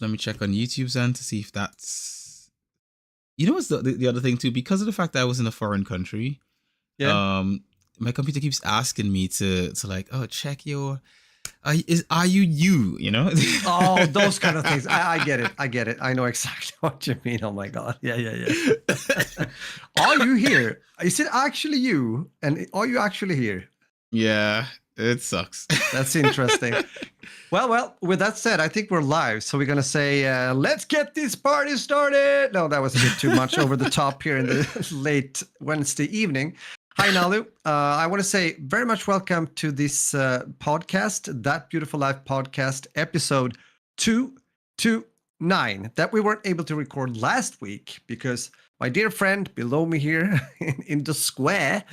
Let me check on YouTube's end to see if that's. You know what's the other thing too? Because of the fact that I was in a foreign country, Yeah. my computer keeps asking me to like, oh, check your. Are you? You know? Oh, those kind of things. I get it. I get it. I know exactly what you mean. Oh my God. Yeah. Are you here? Is it actually you? And are you actually here? Yeah, it sucks. That's interesting. Well, with that said, I think we're live. So we're going to say, let's get this party started. No, that was a bit too much over the top here in the late Wednesday evening. Hi, Nalu. I want to say very much welcome to this podcast, That Beautiful Life podcast, episode 229, that we weren't able to record last week because my dear friend below me here in the square,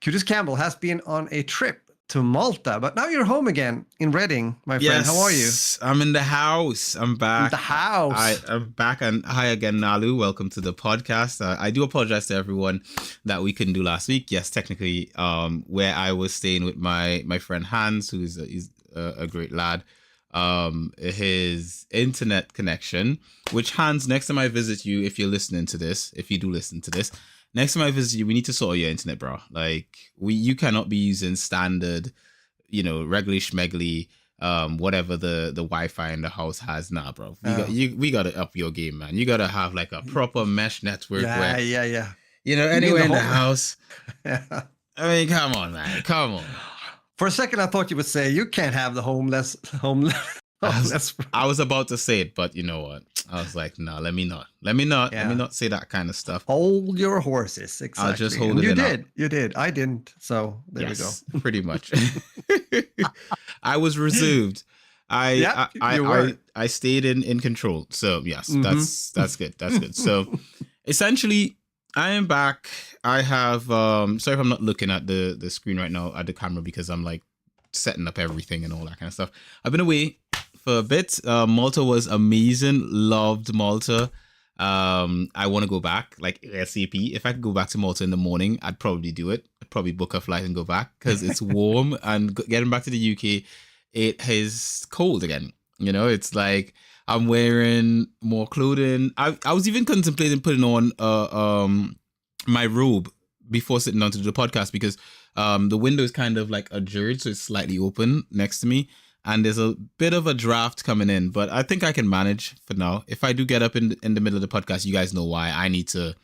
Curtis Campbell, has been on a trip to Malta, but now you're home again in Reading, my friend. How are you? I'm in the house. I'm back. In the house. I'm back, and hi again, Nalu. Welcome to the podcast. I do apologize to everyone that we couldn't do last week. Yes, technically, where I was staying with my friend Hans, who is a great lad. His internet connection, which Hans, next time I visit you, if you're listening to this, if you do listen to this. Next time I visit you, we need to sort your internet, bro. Like you cannot be using standard, regular schmegly, whatever the Wi-Fi in the house has. Nah, bro. We gotta up your game, man. You gotta have like a proper mesh network. Yeah. Anywhere in the house. Yeah. I mean, come on, man. Come on. For a second, I thought you would say you can't have the homeless. I was about to say it, but you know what? I was like, no, let me not say that kind of stuff. Hold your horses. Exactly. I'll just hold it. You did. I didn't. So there we go. Pretty much. I was reserved. I stayed in control. So yes, that's good. That's good. So essentially, I am back. I have sorry if I'm not looking at the screen right now at the camera because I'm like setting up everything and all that kind of stuff. I've been away for a bit. Malta was amazing. Loved Malta. I want to go back like ASAP. If I could go back to Malta in the morning, I'd probably do it. I'd probably book a flight and go back because it's warm and getting back to the UK, it is cold again. It's like I'm wearing more clothing. I was even contemplating putting on my robe before sitting down to do the podcast because the window is kind of like ajured, so it's slightly open next to me. And there's a bit of a draft coming in, but I think I can manage for now. If I do get up in the middle of the podcast, you guys know why. I need to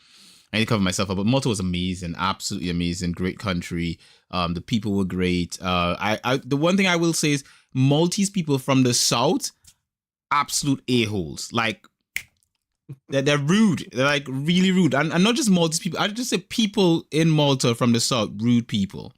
cover myself up. But Malta was amazing, absolutely amazing, great country. The people were great. The one thing I will say is Maltese people from the south, absolute a-holes. Like they're rude. They're like really rude, and not just Maltese people. I just say people in Malta from the south, rude people.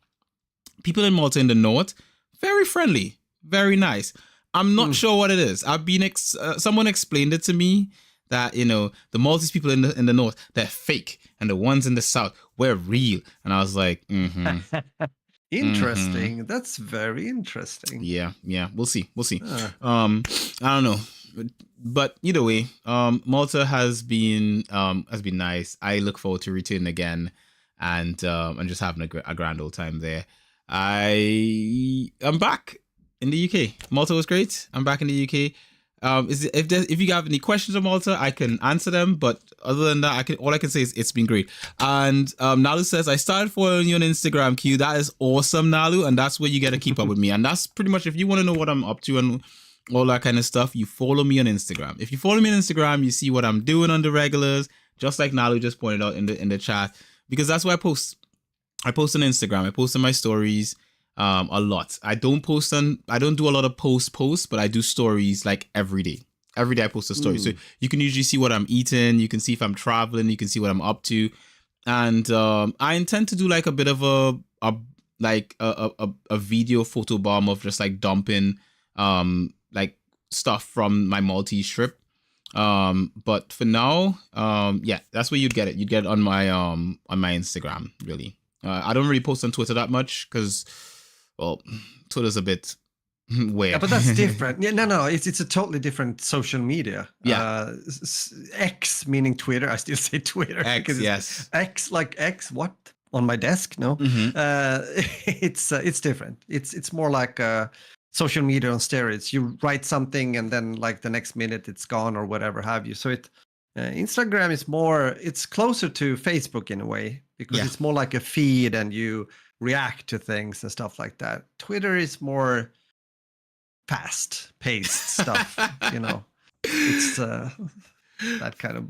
People in Malta in the north, very friendly. Very nice. I'm not sure what it is. I've been someone explained it to me that the Maltese people in the north, they're fake, and the ones in the south were real. And I was like, interesting. That's very interesting. Yeah. We'll see. I don't know, but either way, Malta has been nice. I look forward to returning again, and just having a grand old time there. I'm back in the UK. Malta was great. I'm back in the UK. If you have any questions on Malta, I can answer them. But other than that, all I can say is it's been great. And Nalu says, I started following you on Instagram, Q. That is awesome, Nalu. And that's where you get to keep up with me. And that's pretty much, if you want to know what I'm up to and all that kind of stuff, you follow me on Instagram. If you follow me on Instagram, you see what I'm doing on the regulars, just like Nalu just pointed out in the chat, because that's where I post. I post on Instagram. I post on my stories. A lot. I don't do a lot of posts, but I do stories like every day. Every day I post a story. So you can usually see what I'm eating. You can see if I'm traveling. You can see what I'm up to. And I intend to do like a bit of a video photo bomb of just like dumping like stuff from my Maltese trip. But for now, that's where you'd get it. You'd get it on my Instagram, really. I don't really post on Twitter that much because, well, Twitter's a bit weird. Yeah, but that's different. Yeah, no, it's a totally different social media. Yeah. X meaning Twitter. I still say Twitter. X, yes. X like X. What on my desk? No. It's different. It's more like social media on steroids. You write something and then like the next minute it's gone or whatever have you. So Instagram is it's closer to Facebook in a way, because it's more like a feed and you react to things and stuff like that. Twitter is more fast-paced stuff, It's that kind of...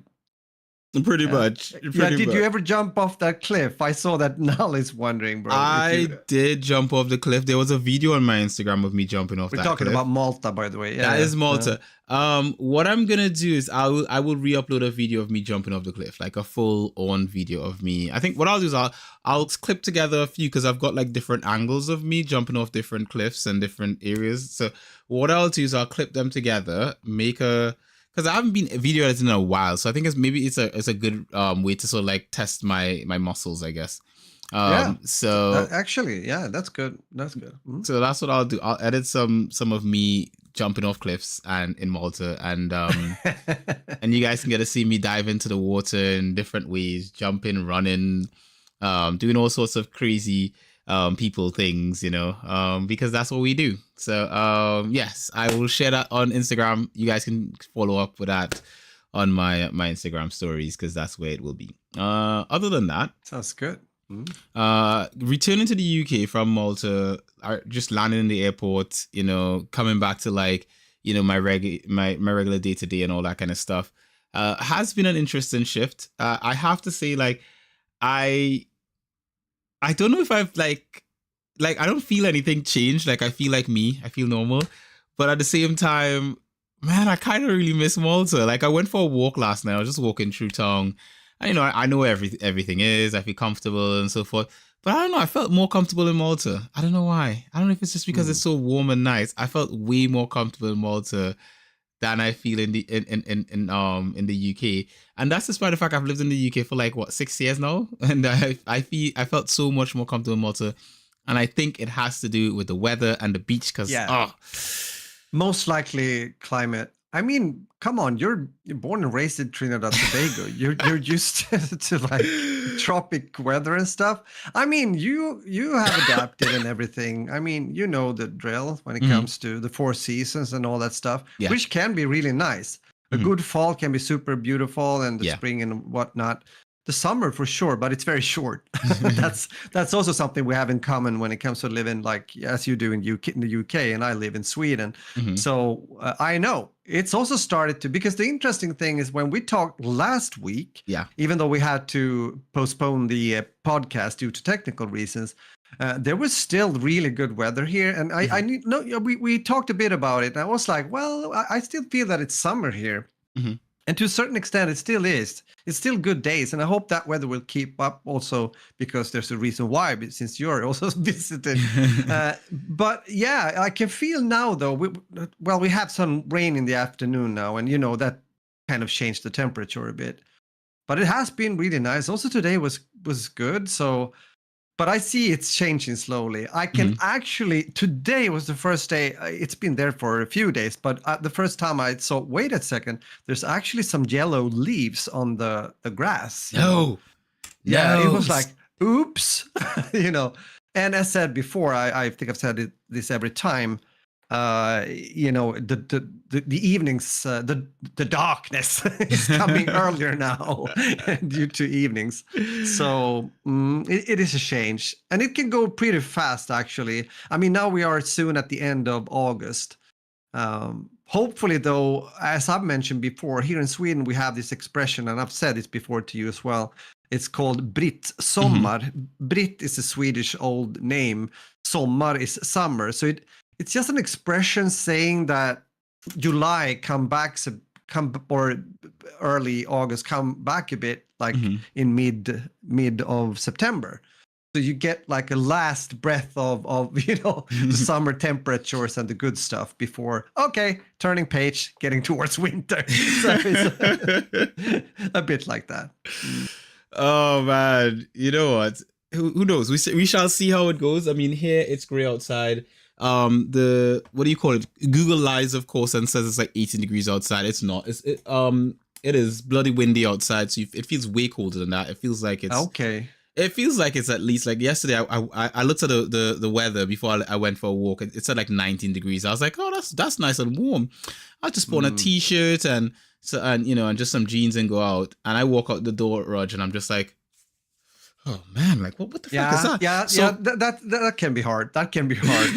Pretty much. Did you ever jump off that cliff? I saw that Null is wondering, bro. I did jump off the cliff. There was a video on my Instagram of me jumping off that cliff. We're talking about Malta, by the way. That is Malta. What I'm going to do is I will re-upload a video of me jumping off the cliff, like a full-on video of me. I think what I'll do is I'll clip together a few, because I've got like different angles of me jumping off different cliffs and different areas. So what I'll do is I'll clip them together, because I haven't been video editing in a while, so I think it's a good way to sort of like test my muscles, I guess. So actually, that's good. That's good. Mm-hmm. So that's what I'll do. I'll edit some of me jumping off cliffs and in Malta, and and you guys can get to see me dive into the water in different ways, jumping, running, doing all sorts of crazy people things, because that's what we do. So yes, I will share that on Instagram. You guys can follow up with that on my Instagram stories, because that's where it will be. Other than that, sounds good. Returning to the UK from Malta, just landing in the airport, coming back to like my regular day-to-day and all that kind of stuff, has been an interesting shift. I have to say, like, I don't know if I've like I don't feel anything changed. Like, I feel like me. I feel normal. But at the same time, man, I kind of really miss Malta. Like, I went for a walk last night. I was just walking through town. And, I know where everything is. I feel comfortable and so forth. But I don't know. I felt more comfortable in Malta. I don't know why. I don't know if it's just because it's so warm and nice. I felt way more comfortable in Malta than I feel in the UK, and that's despite the fact I've lived in the UK for like 6 years now, and I felt so much more comfortable in Malta, and I think it has to do with the weather and the beach, because most likely climate. I mean, come on, you're born and raised in Trinidad and Tobago. You're used to like tropic weather and stuff. I mean, you have adapted and everything. I mean, you know the drill when it comes to the 4 seasons and all that stuff, which can be really nice. A good fall can be super beautiful, and the spring and whatnot. The summer for sure, but it's very short. That's also something we have in common when it comes to living, like as you do in the UK, and I live in Sweden. So I know it's also started to, because the interesting thing is when we talked last week, even though we had to postpone the podcast due to technical reasons, there was still really good weather here, and we talked a bit about it. And I was like, well, I still feel that it's summer here. And to a certain extent, it still is. It's still good days. And I hope that weather will keep up also, because there's a reason why, since you're also visiting. But yeah, I can feel now, though, we have some rain in the afternoon now. And, that kind of changed the temperature a bit. But it has been really nice. Also today was good. So... But I see it's changing slowly. I can actually, today was the first day, it's been there for a few days, but the first time I saw, wait a second, there's actually some yellow leaves on the grass. No. Yeah, it was like, oops, And as said before, I think I've said this every time, the evenings, the darkness is coming earlier now due to evenings. So it is a change, and it can go pretty fast, actually. I mean, now we are soon at the end of August. Hopefully, though, as I've mentioned before, here in Sweden, we have this expression, and I've said this before to you as well. It's called Britt Sommar. Britt is a Swedish old name. Sommar is summer. So it's just an expression saying that July or early August come back a bit, like in mid of September. So you get like a last breath of the summer temperatures and the good stuff before, turning page, getting towards winter. So it's a bit like that. Oh man, you know what? Who knows? We shall see how it goes. I mean, here it's gray outside. What do you call it? Google lies, of course, and says it's like 18 degrees outside. It's not. It is bloody windy outside, so it feels way colder than that. It feels like it's It feels like it's at least like yesterday. I looked at the weather before I went for a walk. It's at like 19 degrees. I was like, oh, that's nice and warm. I just put on a t-shirt and just some jeans and go out. And I walk out the door, Rog, and I'm just like, oh man, like what the fuck is that? Yeah, that can be hard. That can be hard.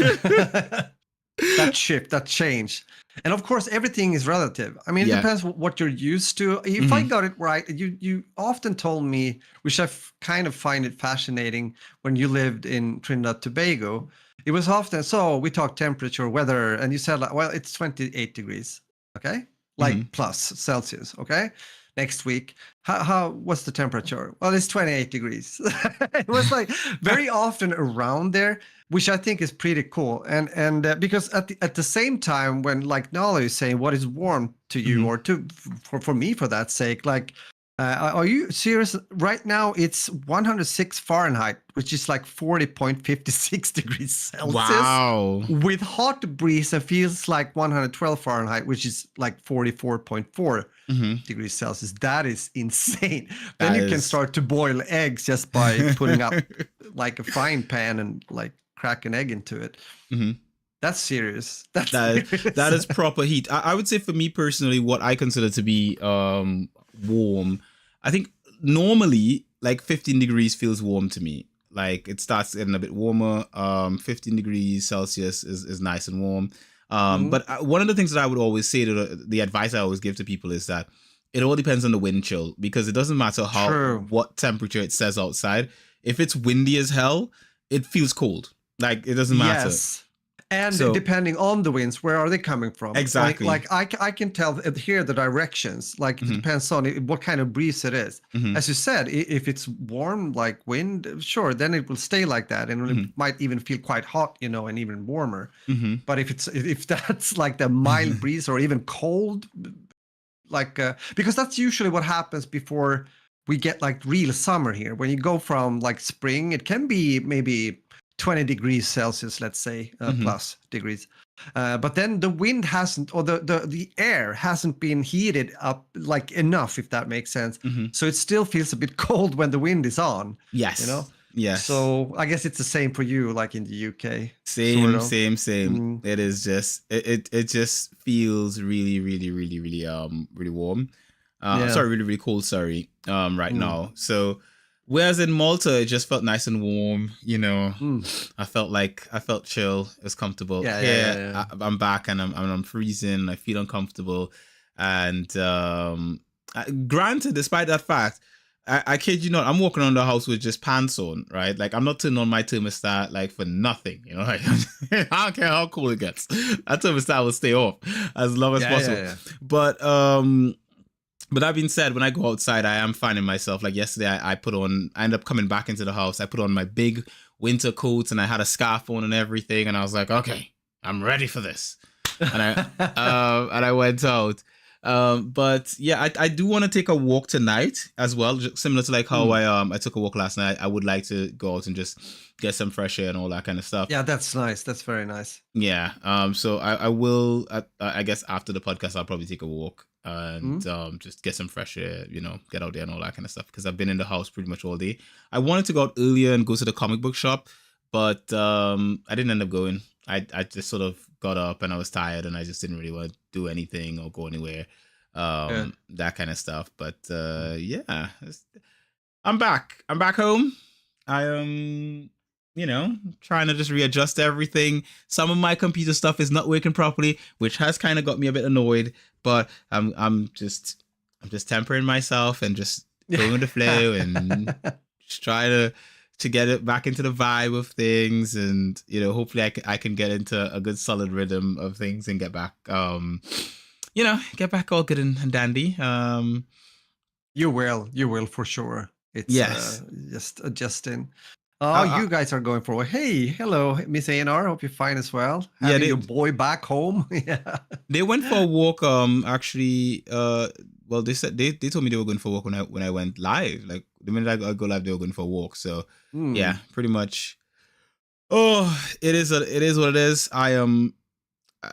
That shift, that change. And of course, everything is relative. I mean, it depends what you're used to. If I got it right, you often told me, which I kind of find it fascinating, when you lived in Trinidad Tobago, it was often, so we talk temperature, weather, and you said, like, well, it's 28 degrees, okay? Like plus Celsius, okay? Next week, how what's the temperature? Well, it's 28 degrees. It was like very often around there, which I think is pretty cool. And because at the same time, when like Nala is saying what is warm to you, or for me for that sake, like are you serious? Right now it's 106 Fahrenheit, which is like 40.56 degrees Celsius. Wow. With hot breeze, it feels like 112 Fahrenheit, which is like 44.4 degrees Celsius. That is insane. Then you can start to boil eggs just by putting up like a frying pan and like crack an egg into it. That's serious. That is proper heat. I would say for me personally, what I consider to be warm, I think normally like 15 degrees feels warm to me. Like it starts getting a bit warmer. 15 degrees Celsius is nice and warm. But one of the things that I would always say, to the advice I always give to people, is that it all depends on the wind chill, because it doesn't matter what temperature it says outside. If it's windy as hell, it feels cold. Like it doesn't matter. Yes. And depending on the winds, where are they coming from? Exactly. Like I can tell here the directions. Like it depends on what kind of breeze it is. As you said, if it's warm like wind, sure, then it will stay like that, and it might even feel quite hot, and even warmer. But if that's like the mild breeze or even cold, like because that's usually what happens before we get like real summer here. When you go from like spring, it can be maybe 20 degrees Celsius, let's say, plus degrees. But then the wind hasn't, or the air hasn't been heated up like enough, if that makes sense. So it still feels a bit cold when the wind is on. Yes. Yes. So I guess it's the same for you, like in the UK. Same. It is just, it just feels really, really, really, really warm. Sorry, really, really cold. Sorry. Right now. So, whereas in Malta, it just felt nice and warm, I felt chill. It was comfortable. Yeah. I'm back and I'm freezing. I feel uncomfortable. And granted, despite that fact, I kid you not, I'm walking around the house with just pants on, right? Like I'm not turning on my thermostat like for nothing, Like, I don't care how cool it gets. That thermostat will stay off as long as possible. Yeah. But that being said, when I go outside, I am finding myself, like yesterday, I ended up coming back into the house. I put on my big winter coats and I had a scarf on and everything. And I was like, okay, I'm ready for this. And I went out. But yeah, I do want to take a walk tonight as well, similar to like how I took a walk last night. I would like to go out and just get some fresh air and all that kind of stuff. Yeah, that's nice. That's very nice. Yeah. So I will, I guess after the podcast, I'll probably take a walk and just get some fresh air, get out there and all that kind of stuff, because I've been in the house pretty much all day. I wanted to go out earlier and go to the comic book shop, but I didn't end up going. I just sort of got up and I was tired and I just didn't really want to do anything or go anywhere, that kind of stuff. But yeah, I'm back home. I am trying to just readjust everything. Some of my computer stuff is not working properly, which has kind of got me a bit annoyed, but I'm just tempering myself and just going with the flow and just try to get it back into the vibe of things, and hopefully I can get into a good solid rhythm of things and get back get back all good and dandy. You will for sure. It's just adjusting. You guys are going for a walk. Hey, hello, Miss A&R. Hope you're fine as well. Having your boy back home. Yeah. They went for a walk. Actually, well, they said they told me they were going for a walk when I went live. Like the minute I go live, they were going for a walk. So yeah, pretty much. Oh, it is what it is. I am,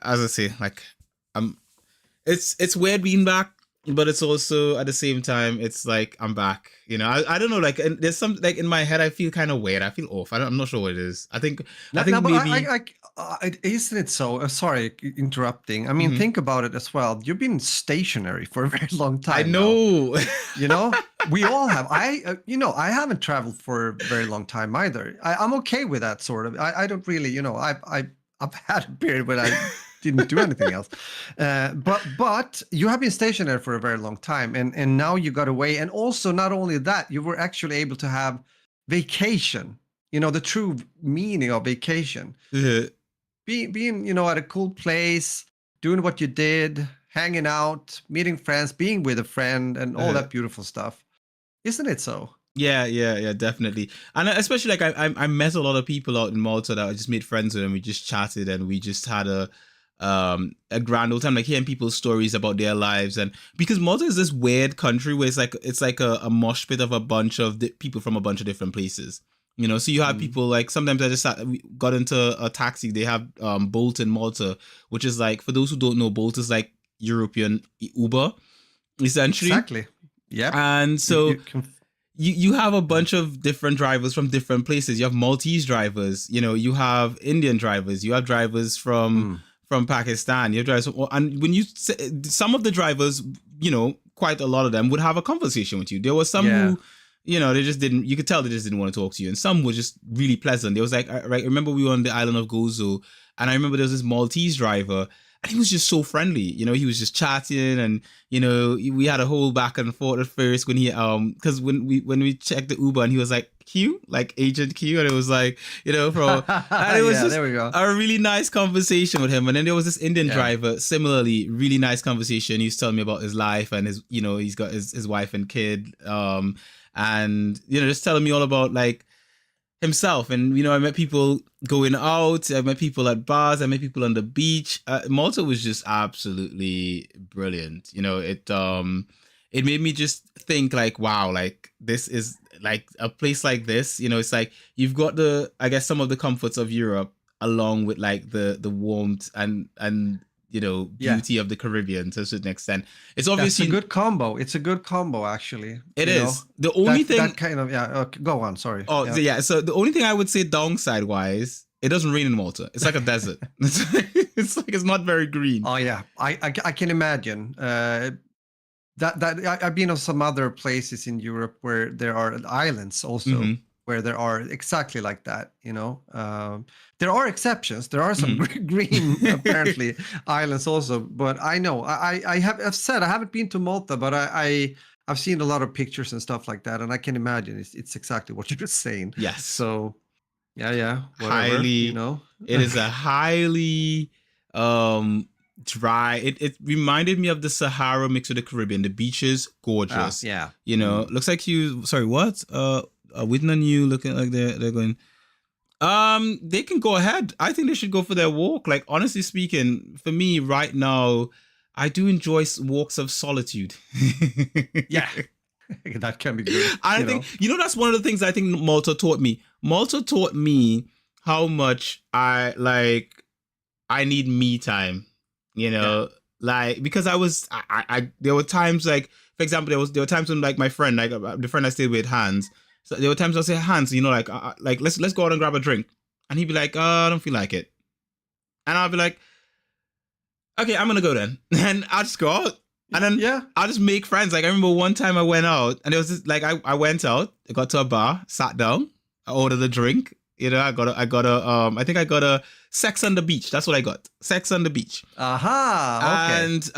as I say, like it's weird being back. but it's also at the same time, it's like I'm back. I don't know. Like, and there's some like in my head, I feel kind of weird. I feel off. I'm not sure what it is. I think But maybe. isn't it so? Sorry, interrupting. I mean, think about it as well. You've been stationary for a very long time. I know. We all have. I haven't traveled for a very long time either. I'm okay with that sort of. I don't really, I've had a period when I didn't do anything else. But you have been stationary for a very long time, and now you got away. And also, not only that, you were actually able to have vacation. The true meaning of vacation. Yeah. Being at a cool place, doing what you did, hanging out, meeting friends, being with a friend, and all that beautiful stuff. Isn't it so? Yeah, definitely. And especially like I met a lot of people out in Malta that I just made friends with, and we just chatted and we just had a grand old time, like hearing people's stories about their lives. And because Malta is this weird country where it's like a mosh pit of a bunch of people from a bunch of different places. So you have people like, sometimes we got into a taxi. They have Bolt in Malta, which is like, for those who don't know, Bolt is like European Uber, essentially. Exactly. Yeah. And so you have a bunch of different drivers from different places. You have Maltese drivers, you have Indian drivers, you have drivers from Pakistan, you have drivers and when some of the drivers, quite a lot of them would have a conversation with you. There was some who, they just didn't, you could tell they just didn't want to talk to you. And some were just really pleasant. There was like, I remember we were on the island of Gozo, and I remember there was this Maltese driver, and he was just so friendly. He was just chatting, and we had a whole back and forth at first when he because when we checked the Uber, and he was like Q, like Agent Q, and it was like and it was just there we go. A really nice conversation with him. And then there was this Indian driver, similarly really nice conversation. He was telling me about his life and his he's got his wife and kid, and just telling me all about like himself. And I met people going out, I met people at bars, I met people on the beach. Malta was just absolutely brilliant. It made me just think like, wow, like this is like a place like this, it's like you've got some of the comforts of Europe along with like the warmth and beauty of the Caribbean to a certain extent. It's obviously a good combo. It's a good combo, actually. It is. The only thing that kind of go on. Sorry. Oh yeah. So the only thing I would say downside wise, it doesn't rain in Malta. It's like a desert. It's like it's not very green. Oh yeah, I can imagine. That I've been on some other places in Europe where there are islands also. Where there are exactly like that, there are exceptions. There are some green, apparently, islands also. But I know I've said I haven't been to Malta, but I've seen a lot of pictures and stuff like that, and I can imagine it's exactly what you're just saying. Yes. So, yeah. Whatever, highly, it is a highly dry. It reminded me of the Sahara mixed with the Caribbean. The beaches, gorgeous. Yeah. Looks like you. Sorry, what? Whitney and you looking like they're going. They can go ahead. I think they should go for their walk. Like, honestly speaking, for me right now, I do enjoy walks of solitude. Yeah, that can be good. I think that's one of the things I think Malta taught me. Malta taught me how much I need me time. Like, because I there were times like, for example, there were times when like my friend, like the friend I stayed with, Hans. So there were times I'll say, Hans, like let's go out and grab a drink, and he'd be like, I don't feel like it, and I'll be like, okay, I'm gonna go then, and I'll just go out, and then I'll just make friends. Like I remember one time I went out, and it was just like I went out, I got to a bar, sat down, I ordered a drink. I got a Sex on the Beach. That's what I got. Sex on the Beach. Okay. And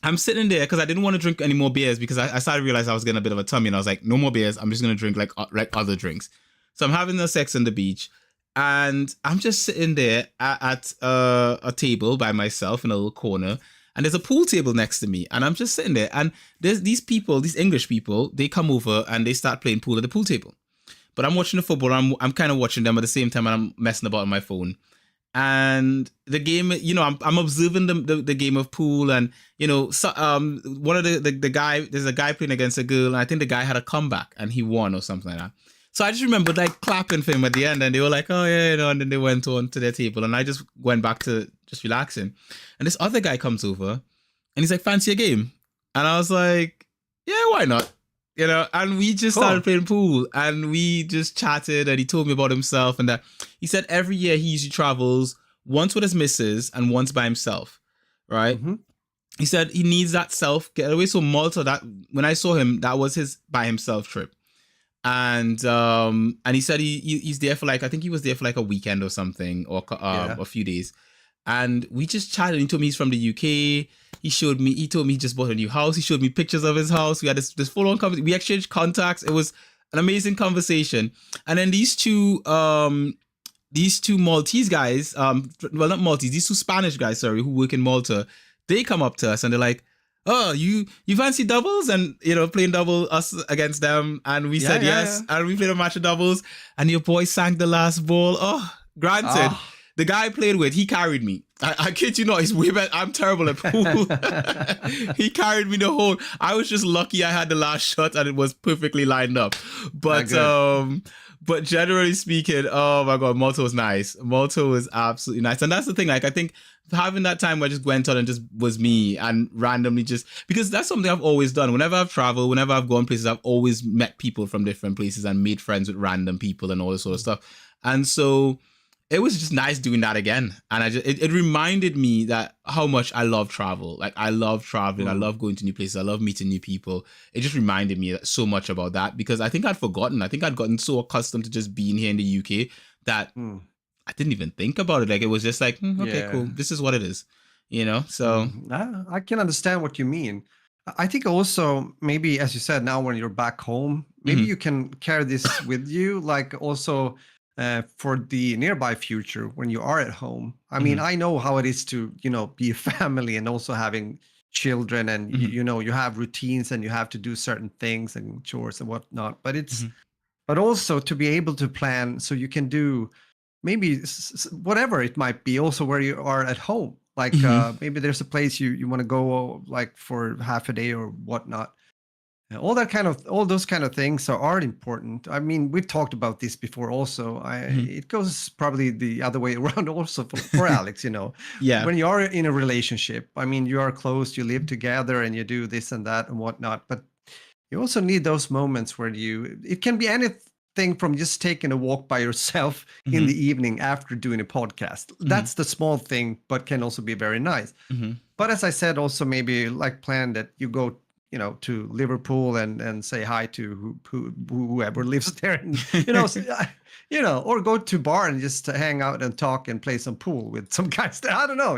I'm sitting there because I didn't want to drink any more beers because I started to realize I was getting a bit of a tummy, and I was like, no more beers. I'm just going to drink like other drinks. So I'm having the Sex on the Beach, and I'm just sitting there at a table by myself in a little corner, and there's a pool table next to me, and I'm just sitting there, and there's these English people, they come over and they start playing pool at the pool table. But I'm watching the football, I'm kind of watching them at the same time, and I'm messing about on my phone. And the game, I'm observing the game of pool, and so, one of the guy, there's a guy playing against a girl, and I think the guy had a comeback and he won or something like that. So I just remember like clapping for him at the end, and they were like, oh yeah, and then they went on to their table, and I just went back to just relaxing. And this other guy comes over, And he's like, fancy a game? And I was like, yeah, why not? And we just started playing pool, and we just chatted, and he told me about himself, and that he said every year he usually travels once with his missus and once by himself, right? Mm-hmm. He said he needs that self getaway. So Malta, that when I saw him, that was his by himself trip. And he said he's there for like, I think he was there for like a weekend or something, or a few days. And we just chatted. He told me he's from the UK. He told me he just bought a new house. He showed me pictures of his house. We had this full-on conversation. We exchanged contacts. It was an amazing conversation. And then these two Maltese guys, well, not Maltese, these two Spanish guys, sorry, who work in Malta, they come up to us and they're like, oh, you fancy doubles? And, playing double, us against them. And we said yes. Yeah. And we played a match of doubles. And your boy sank the last ball. Oh, granted. Oh. The guy I played with, he carried me. I kid you not, he's way better. I'm terrible at pool. He carried me the whole. I was just lucky I had the last shot and it was perfectly lined up. But generally speaking, oh my God, Malta was nice. Malta was absolutely nice. And that's the thing, like, I think having that time where I just went on and just was me and randomly just, because that's something I've always done. Whenever I've traveled, whenever I've gone places, I've always met people from different places and made friends with random people and all this sort of stuff. And so it was just nice doing that again. And it reminded me that how much I love travel. Like, I love traveling. I love going to new places. I love meeting new people. It just reminded me so much about that, because I think I'd forgotten. I think I'd gotten so accustomed to just being here in the UK that I didn't even think about it. Like, it was just like, okay, cool. This is what it is, So I can understand what you mean. I think also maybe, as you said, now when you're back home, maybe you can carry this with you, like also for the nearby future when you are at home. I mean, I know how it is to, be a family and also having children, and you have routines and you have to do certain things and chores and whatnot. But but also to be able to plan so you can do maybe whatever it might be, also where you are at home. Like maybe there's a place you want to go like for half a day or whatnot. All those kind of things are important. I mean, we've talked about this before also. It goes probably the other way around also for Alex, Yeah. When you are in a relationship, I mean, you are close, you live together and you do this and that and whatnot. But you also need those moments where it can be anything from just taking a walk by yourself in the evening after doing a podcast. That's the small thing, but can also be very nice. But as I said, also maybe like plan that you go to Liverpool and say hi to whoever lives there, and, or go to bar and just hang out and talk and play some pool with some guys. I don't know,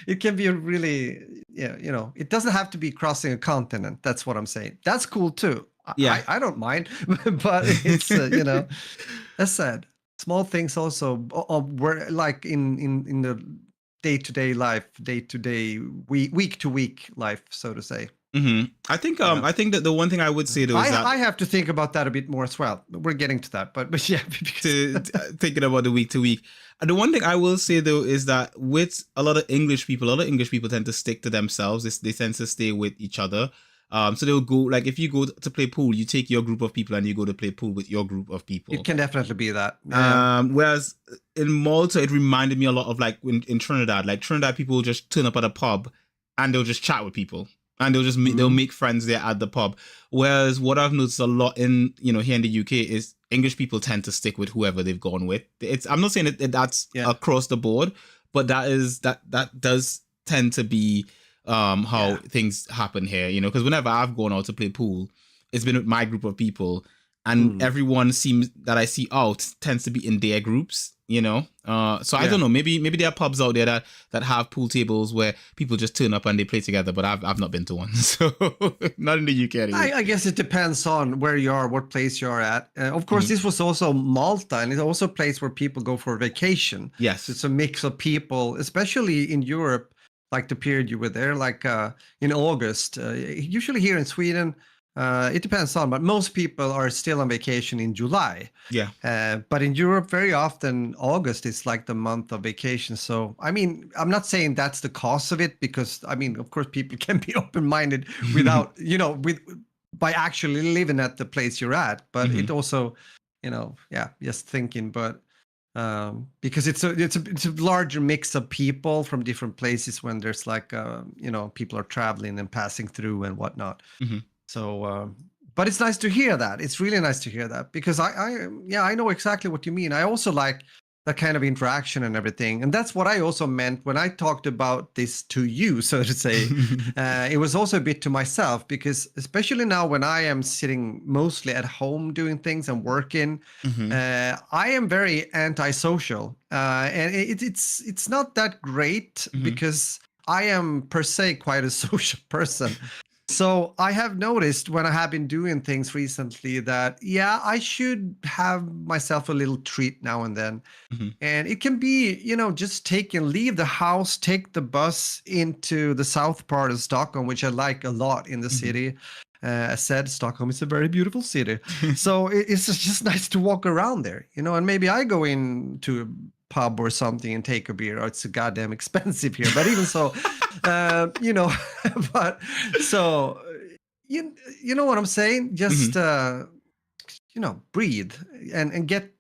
it can be a really, it doesn't have to be crossing a continent. That's what I'm saying. That's cool too. Yeah, I don't mind, but it's, as said, small things also were like in the day-to-day life, day-to-day, week-to-week life, so to say. I think that the one thing I would say though is that I have to think about that a bit more as well. We're getting to that, but yeah, thinking about the week to week. And the one thing I will say though is that with a lot of English people tend to stick to themselves. They tend to stay with each other. So they'll go, like, if you go to play pool, you take your group of people and you go to play pool with your group of people. It can definitely be that. Yeah. Whereas in Malta, it reminded me a lot of like in Trinidad. Like Trinidad, people will just turn up at a pub and they'll just chat with people. And they'll make friends there at the pub. Whereas what I've noticed a lot in, here in the UK is English people tend to stick with whoever they've gone with. I'm not saying that's across the board, but that does tend to be how things happen here, because whenever I've gone out to play pool, it's been with my group of people, and everyone seems that I see out tends to be in their groups. So I don't know, maybe there are pubs out there that have pool tables where people just turn up and they play together, but I've not been to one, so not in the UK anyway. I guess it depends on where you are, what place you are at. Of course, this was also Malta, and it's also a place where people go for vacation. Yes, so it's a mix of people, especially in Europe, like the period you were there, like in August. Usually here in Sweden, it depends on, but most people are still on vacation in July. Yeah. But in Europe, very often August is like the month of vacation. So, I mean, I'm not saying that's the cause of it, because, I mean, of course, people can be open-minded without, by actually living at the place you're at. But it also, just thinking. But because it's a larger mix of people from different places when there's like people are traveling and passing through and whatnot. Mm-hmm. So but it's nice to hear that. It's really nice to hear that, because I know exactly what you mean. I also like that kind of interaction and everything, and that's what I also meant when I talked about this to you, so to say. It was also a bit to myself, because especially now when I am sitting mostly at home doing things and working, Mm-hmm. I am very antisocial, and it's not that great, Mm-hmm. because I am per se quite a social person. So I have noticed when I have been doing things recently that, I should have myself a little treat now and then. Mm-hmm. And it can be, just leave the house, take the bus into the south part of Stockholm, which I like a lot in the Mm-hmm. city. As said, Stockholm is a very beautiful city. So it's just nice to walk around there, and maybe I go into a pub or something and take a beer. It's goddamn expensive here, but even so, but so you know what I'm saying? Just breathe and get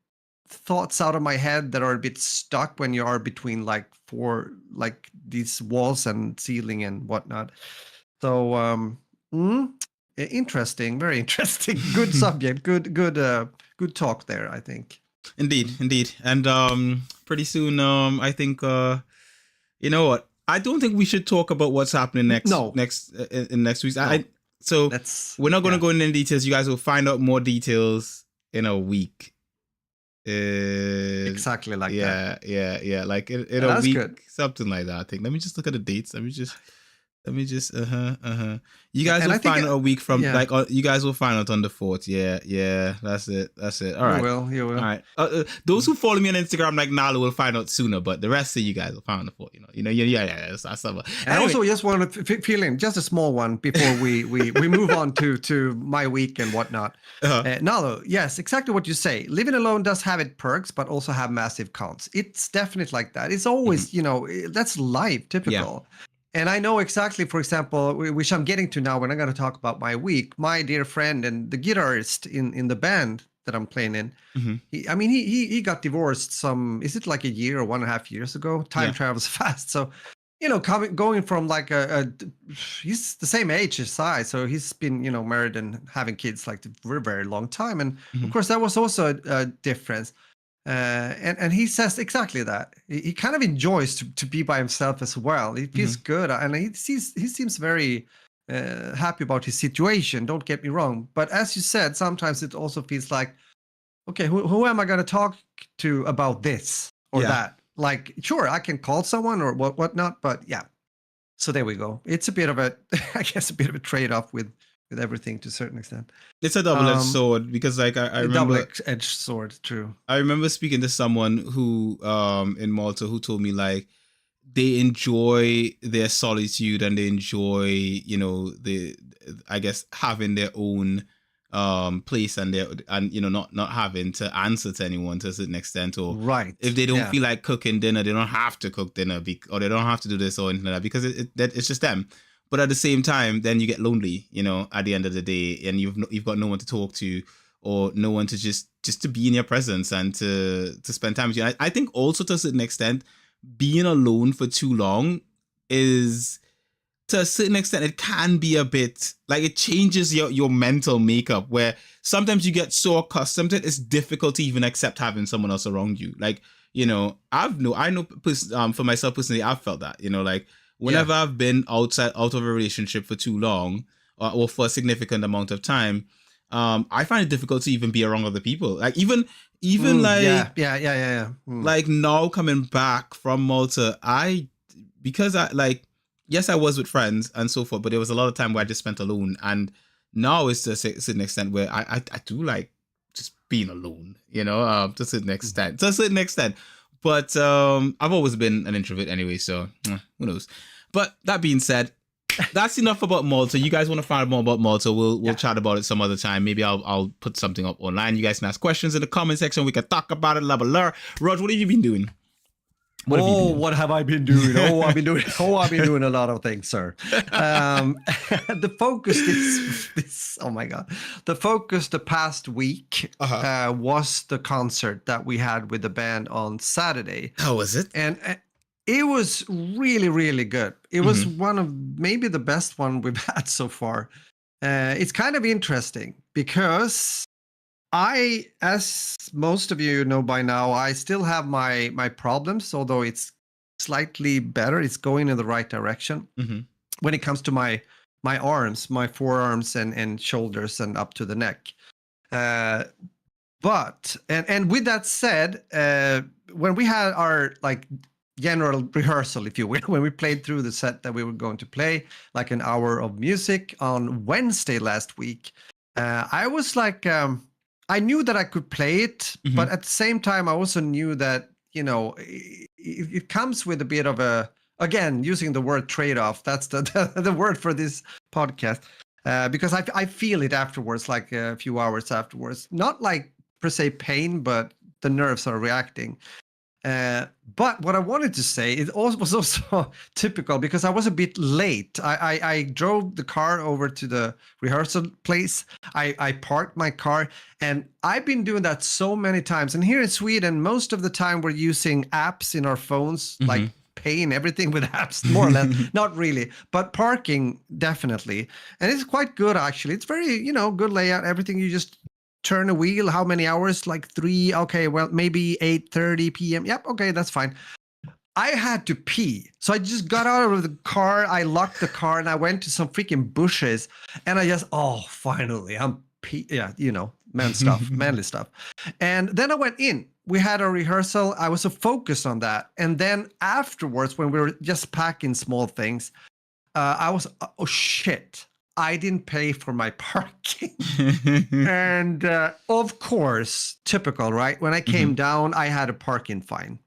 thoughts out of my head that are a bit stuck when you are between these walls and ceiling and whatnot. So interesting, very interesting. Good subject. Good talk there, I think. Indeed. And pretty soon, I think you know what? I don't think we should talk about what's happening next week. No. So we're not going to go into details. You guys will find out more details in a week. Exactly like that. Yeah. Like in a week, something like that. I think. Let me just look at the dates. Let me just. You guys will find out a week from you guys will find out on the 4th. Yeah. That's it. All right. You will. All right. Those who follow me on Instagram like Nala will find out sooner, but the rest of you guys will find out the 4th. That's summer. And anyway. Also just want to fill in just a small one before we move on to my week and whatnot. Nala, yes, exactly what you say. Living alone does have its perks, but also have massive cons. It's definitely like that. It's always that's life, typical. Yeah. And I know exactly, for example, which I'm getting to now when I'm going to talk about my week, my dear friend and the guitarist in the band that I'm playing in, he got divorced is it like a year or 1.5 years ago? Time travels fast. So, going from like he's the same age as I, so he's been, married and having kids like for a very long time. And of course, that was also a difference. And he says exactly that. He kind of enjoys to be by himself as well. It feels good, and he seems very happy about his situation. Don't get me wrong, but as you said, sometimes it also feels like, okay, who am I going to talk to about this or that? Like, sure, I can call someone or whatnot, but yeah. So there we go. It's a bit of a trade-off with everything to a certain extent. It's a double-edged sword, because like I remember, double-edged sword, true. I remember speaking to someone who in Malta who told me like they enjoy their solitude and they enjoy I guess having their own place and not having to answer to anyone to a certain extent, or if they don't feel like cooking dinner, they don't have to cook dinner or they don't have to do this or anything like that, because it's just them. But at the same time, then you get lonely, at the end of the day, and you've got no one to talk to or no one to just to be in your presence and to spend time with you. I think also to a certain extent, being alone for too long is, to a certain extent, it can be a bit like it changes your mental makeup, where sometimes you get so accustomed to it, it's difficult to even accept having someone else around you. Like, I know for myself personally, I've felt that, like, whenever I've been out of a relationship for too long or for a significant amount of time, I find it difficult to even be around other people. Like even like now coming back from Malta, because I was with friends and so forth, but there was a lot of time where I just spent alone, and now it's to a certain extent where I do like just being alone, to a certain extent. But I've always been an introvert anyway, so who knows. But that being said, that's enough about Malta. You guys want to find out more about Malta, we'll chat about it some other time. Maybe I'll put something up online. You guys can ask questions in the comment section. We can talk about it. Blah, blah, blah. Rog, what have you been doing? What have you been doing? What have I been doing? I've been doing a lot of things, sir. The focus oh my God. The focus the past week was the concert that we had with the band on Saturday. How was it? And it was really, really good. It was one of maybe the best one we've had so far. It's kind of interesting because as most of you know by now, I still have my problems, although it's slightly better. It's going in the right direction when it comes to my arms, my forearms and shoulders and up to the neck. But with that said, when we had our like general rehearsal, if you will, when we played through the set that we were going to play, like an hour of music on Wednesday last week, I was like, I knew that I could play it, but at the same time, I also knew that, it comes with a bit of a, again, using the word trade-off. That's the word for this podcast, because I feel it afterwards, like a few hours afterwards. Not like per se pain, but the nerves are reacting. But what I wanted to say, it was also typical because I was a bit late. I drove the car over to the rehearsal place. I parked my car, and I've been doing that so many times. And here in Sweden, most of the time we're using apps in our phones, like paying everything with apps, more or less. Not really, but parking, definitely. And it's quite good, actually. It's very, good layout. Everything, you just turn a wheel. How many hours? Like 3. Okay, well, maybe 8:30 p.m. Yep, okay, that's fine. I had to pee, so I just got out of the car. I locked the car and I went to some freaking bushes, and I just, finally, I'm pee. Yeah, manly stuff. And then I went in. We had a rehearsal. I was so focused on that, and then afterwards, when we were just packing small things, I was, oh shit, I didn't pay for my parking. And of course, typical, right? When I came down, I had a parking fine.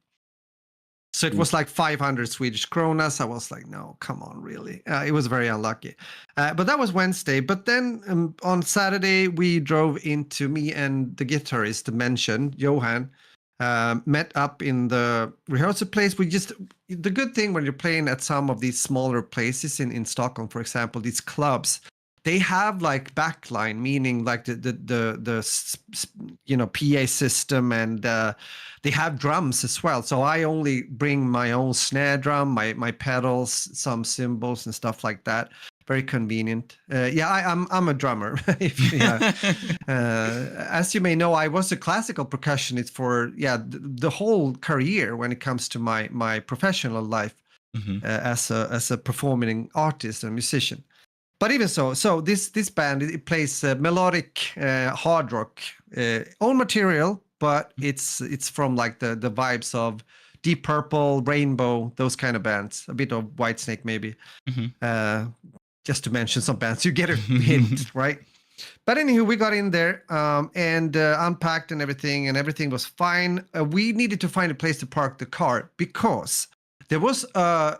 So it was like 500 Swedish kronas. I was like, no, come on, really? It was very unlucky. But that was Wednesday. But then on Saturday, we drove into, me and the guitarist mentioned, Johan, met up in the rehearsal place. The good thing when you're playing at some of these smaller places in Stockholm, for example, these clubs, they have like backline, meaning like the PA system, and they have drums as well. So I only bring my own snare drum, my pedals, some cymbals and stuff like that. Very convenient. I'm a drummer. As you may know, I was a classical percussionist for the whole career when it comes to my professional life as a performing artist and musician. But even so this band, it plays melodic hard rock, own material, but it's from like the vibes of Deep Purple, Rainbow, those kind of bands. A bit of Whitesnake maybe. Just to mention some bands, you get a hint, right? But anywho, we got in there and unpacked and everything was fine. We needed to find a place to park the car because there was a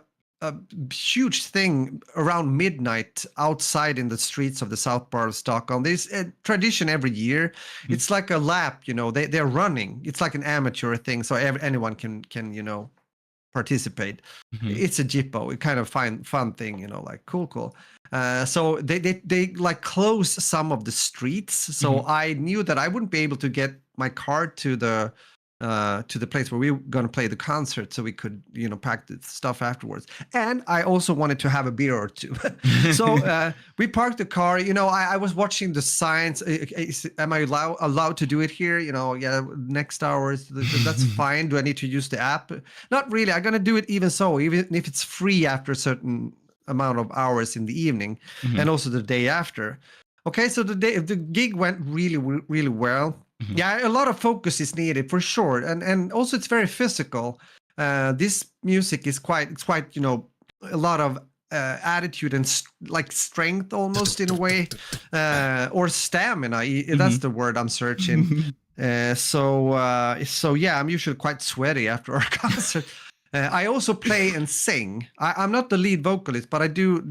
huge thing around midnight outside in the streets of the south part of Stockholm. There's a tradition every year. It's like a lap, they're running. It's like an amateur thing, so anyone can participate. It's a jippo, a kind of fun thing, like cool. So they like close some of the streets. So I knew that I wouldn't be able to get my car to the place where we were going to play the concert, so we could pack the stuff afterwards. And I also wanted to have a beer or two. So we parked the car. I was watching the signs. Am I allowed to do it here? Next hours, that's fine. Do I need to use the app? Not really. I'm gonna do it even if it's free after a certain amount of hours in the evening, and also the day after. Okay, so the gig went really, really well. Yeah, a lot of focus is needed for sure, and also it's very physical. This music is quite a lot of attitude and like strength almost in a way, or stamina. That's the word I'm searching. So I'm usually quite sweaty after our concert. I also play and sing. I'm not the lead vocalist, but I do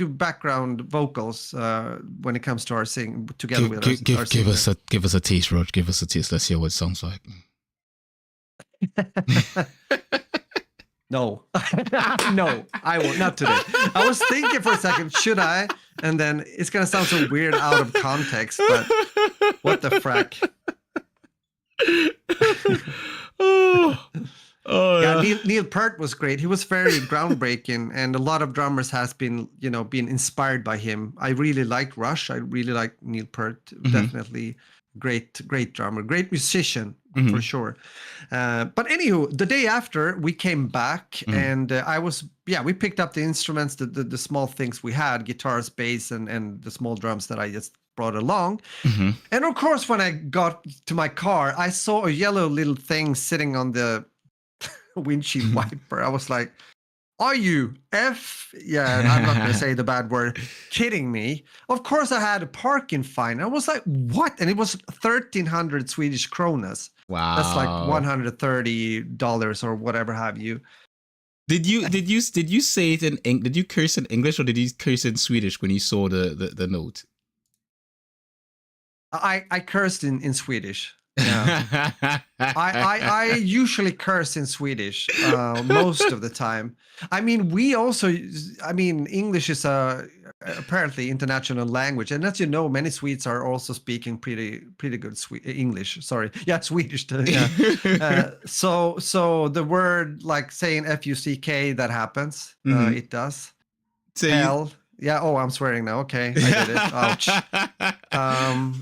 background vocals when it comes to our sing together with our give us a tease, Rod. Give us a tease. Let's hear what it sounds like. No, no, I won't. Not today. I was thinking for a second, should I? And then it's gonna sound so weird out of context, but what the frack? Yeah, Neil Peart was great. He was very groundbreaking, and a lot of drummers has been inspired by him. I really like Rush. I really like Neil Peart. Definitely great drummer, great musician for sure. But anywho, the day after we came back, and we picked up the instruments, the small things we had, guitars, bass, and the small drums that I just brought along. And of course, when I got to my car, I saw a yellow little thing sitting on the windshield wiper. I was like, are you I'm not going to say the bad word, kidding me? Of course I had a parking fine. I was like, what? And it was 1,300 Swedish kronas. Wow. That's like $130 or whatever have you. Did you say it in English? Did you curse in English or did you curse in Swedish when you saw the note? I cursed in Swedish. Yeah. I usually curse in Swedish most of the time. I mean, English is apparently international language, and as you know, many Swedes are also speaking pretty good English. Sorry, yeah, Swedish too. Yeah. So the word like saying fuck, that happens. It does. So hell. Yeah. Oh, I'm swearing now. Okay, I did it. Ouch.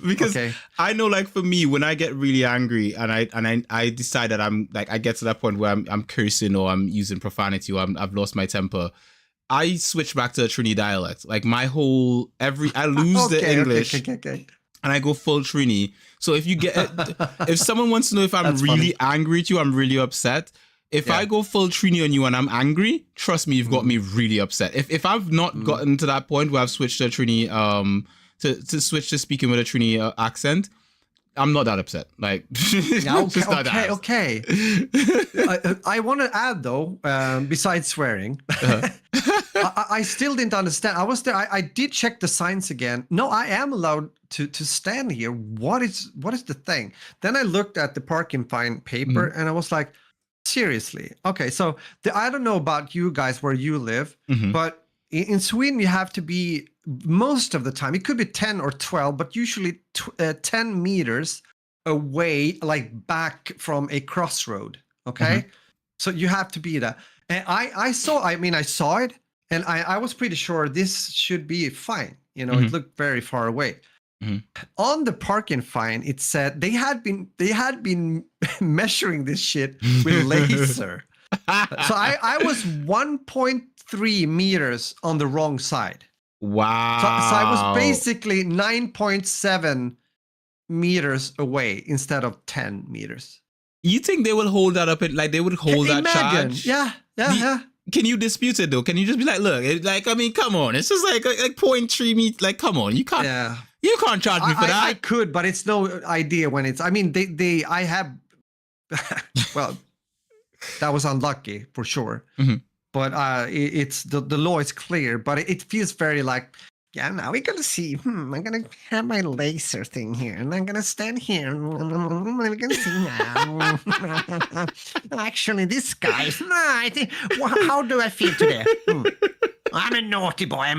Because I know, like for me, when I get really angry and I decide that I'm like I get to that point where I'm cursing or I'm using profanity or I've lost my temper, I switch back to a Trini dialect. Like I lose the English and I go full Trini. So if someone wants to know if I'm really angry at you, I'm really upset. If I go full Trini on you and I'm angry, trust me, you've got me really upset. If I've not gotten to that point where I've switched to Trini, to switch to speaking with a Trini accent, I'm not that upset. Like, okay. I want to add though, besides swearing, I still didn't understand. I was there. I did check the signs again. No, I am allowed to stand here. What is the thing? Then I looked at the parking fine paper and I was like, seriously? Okay, so I don't know about you guys where you live, but in Sweden you have to be, most of the time, it could be 10 or 12, but usually 10 meters away, like back from a crossroad. Okay, so you have to be there. And I saw it, and I was pretty sure this should be fine. It looked very far away. On the parking fine, it said they had been measuring this shit with laser. So I was 1.3 meters on the wrong side. Wow. So I was basically 9.7 meters away instead of 10 meters. You think they will hold that up? They would hold that charge? Yeah. Can you dispute it though? Can you just be like, look, come on, it's just like 0.3 meters. Like, come on, you can't. Yeah. You can't charge me for that. I could, but it's no idea when it's. I mean, I have. Well, that was unlucky for sure. But it's the law is clear, but it feels very like. Yeah, now we're gonna see. I'm gonna have my laser thing here, and I'm gonna stand here. We're gonna see now. Actually, this guy. I think. How do I feel today? I'm a naughty boy. I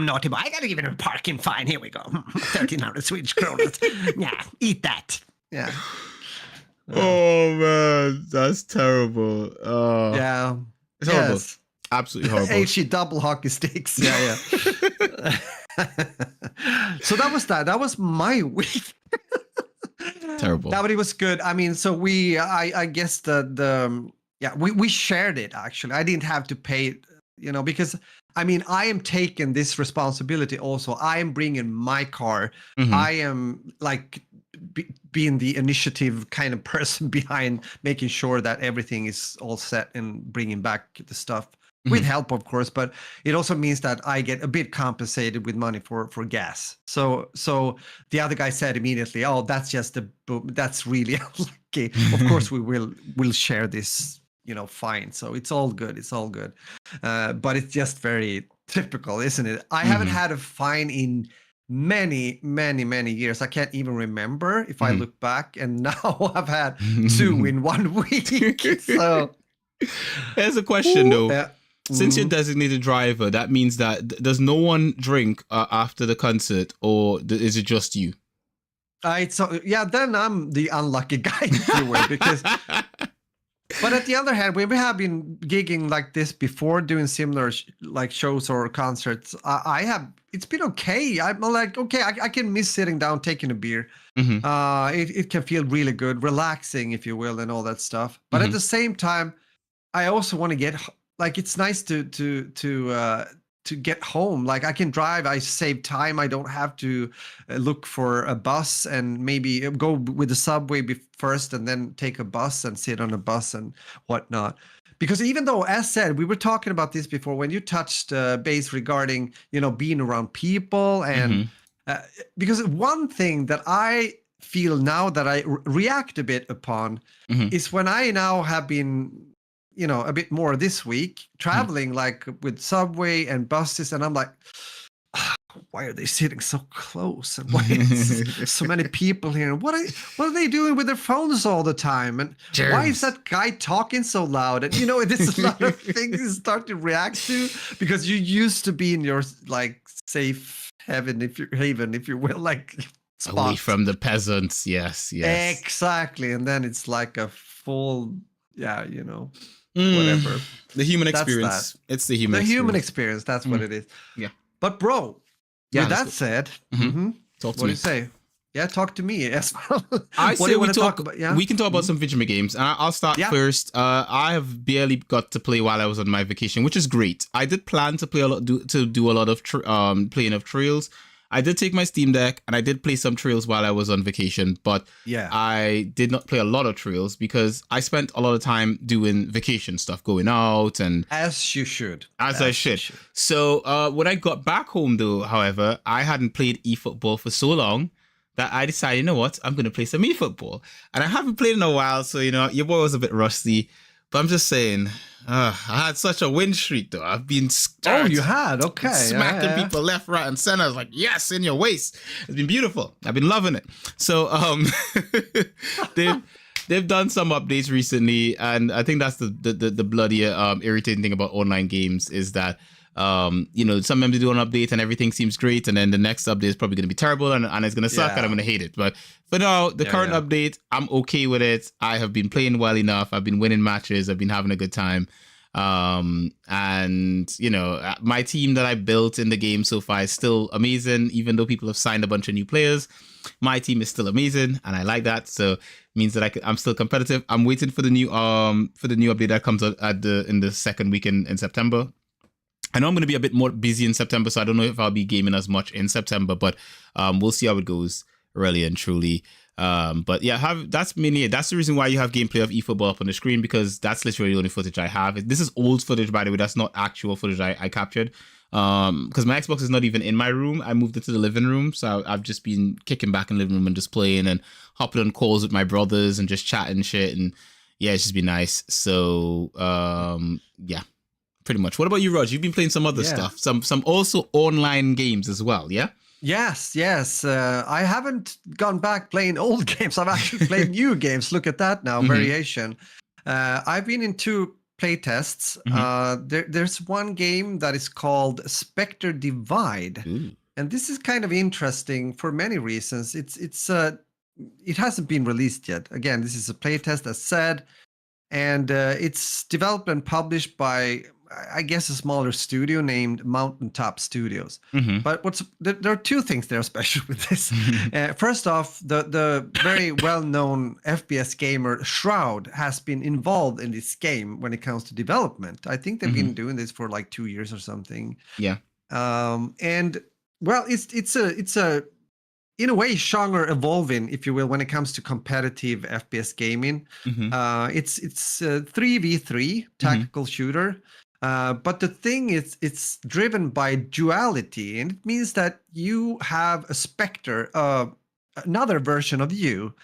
gotta give him a parking fine. Here we go. 1,300 Swedish kronor. Yeah, eat that. Yeah. Oh man, that's terrible. Yeah. It's horrible. Yes. Absolutely horrible. HE double hockey sticks. Yeah. So that was that. That was my week. Terrible. No, but it was good. I mean, so I guess we shared it actually. I didn't have to pay it, because I mean, I am taking this responsibility also. I am bringing my car. I am like being the initiative kind of person behind making sure that everything is all set and bringing back the stuff. With help, of course, but it also means that I get a bit compensated with money for gas. So the other guy said immediately, "Oh, that's really unlucky. Of course, we'll share this, fine. So it's all good. It's all good. But it's just very typical, isn't it? I haven't had a fine in many, many, many years. I can't even remember if I look back, and now I've had 2 in 1 week. So. Here's a question though. Since you're Mhm. designated driver, that means that does no one drink after the concert, or is it just you? Then I'm the unlucky guy, if you will, because. But at the other hand, when we have been gigging like this before, doing similar like shows or concerts, it's been okay. I'm like, okay, I can miss sitting down, taking a beer. Mm-hmm. It can feel really good, relaxing, if you will, and all that stuff. But Mm-hmm. at the same time, I also want to get like it's nice to get home. Like I can drive, I save time. I don't have to look for a bus and maybe go with the subway first and then take a bus and sit on a bus and whatnot. Because even though, as said, we were talking about this before when you touched base regarding being around people and because one thing that I feel now that I react a bit upon is when I now have been a bit more this week traveling like with subway and buses, and I'm like, why are they sitting so close, and why is so many people here? What are they doing with their phones all the time, and why is that guy talking so loud? And there's a lot of things you start to react to because you used to be in your like safe haven, if you will, like spot. Away from the peasants. Yes exactly. And then it's like a full whatever. The human experience. It's the human experience. That's what it is. Yeah. But bro, with that said, talk to what me. Do you say? Yeah, talk to me as well. I say we talk about. Yeah? We can talk about some video games. I'll start first. I have barely got to play while I was on my vacation, which is great. I did plan to play a lot, do a lot of playing of Trails. I did take my Steam Deck and I did play some Trails while I was on vacation, but I did not play a lot of Trails because I spent a lot of time doing vacation stuff, going out and as you should. As I should. So when I got back home though, however, I hadn't played eFootball for so long that I decided, you know what, I'm going to play some eFootball. And I haven't played in a while, so your boy was a bit rusty. But I'm just saying, I had such a win streak, though. I've been you had? Okay. Smacking people left, right, and center. I was like, yes, in your waist. It's been beautiful. I've been loving it. So they've done some updates recently, and I think that's the bloody irritating thing about online games is that sometimes they do an update and everything seems great, and then the next update is probably going to be terrible and it's going to suck and I'm going to hate it. But for now, the current update, I'm okay with it. I have been playing well enough. I've been winning matches. I've been having a good time. And my team that I built in the game so far is still amazing, even though people have signed a bunch of new players. My team is still amazing, and I like that. So it means that I'm still competitive. I'm waiting for the new update that comes out in the second week in September. I know I'm going to be a bit more busy in September, so I don't know if I'll be gaming as much in September, but we'll see how it goes, really and truly. But yeah, that's mainly it. That's the reason why you have gameplay of eFootball up on the screen, because that's literally the only footage I have. This is old footage, by the way. That's not actual footage I captured. Because my Xbox is not even in my room. I moved it to the living room, so I've just been kicking back in the living room and just playing and hopping on calls with my brothers and just chatting shit. And yeah, it's just been nice. So yeah. Pretty much. What about you, Rog? You've been playing some other stuff, some also online games as well, yeah? Yes. I haven't gone back playing old games. I've actually played new games. Look at that now, variation. I've been in 2 play tests. There's one game that is called Spectre Divide, and this is kind of interesting for many reasons. It hasn't been released yet. Again, this is a play test, as said, and it's developed and published by, I guess, a smaller studio named Mountaintop Studios. But there are 2 things that are special with this. First off, the very well-known FPS gamer Shroud has been involved in this game when it comes to development. I think they've been doing this for like 2 years or something. Yeah. And well, it's a in a way genre evolving, if you will, when it comes to competitive FPS gaming. It's 3v3 tactical shooter. But the thing is, it's driven by duality, and it means that you have a Spectre, another version of you.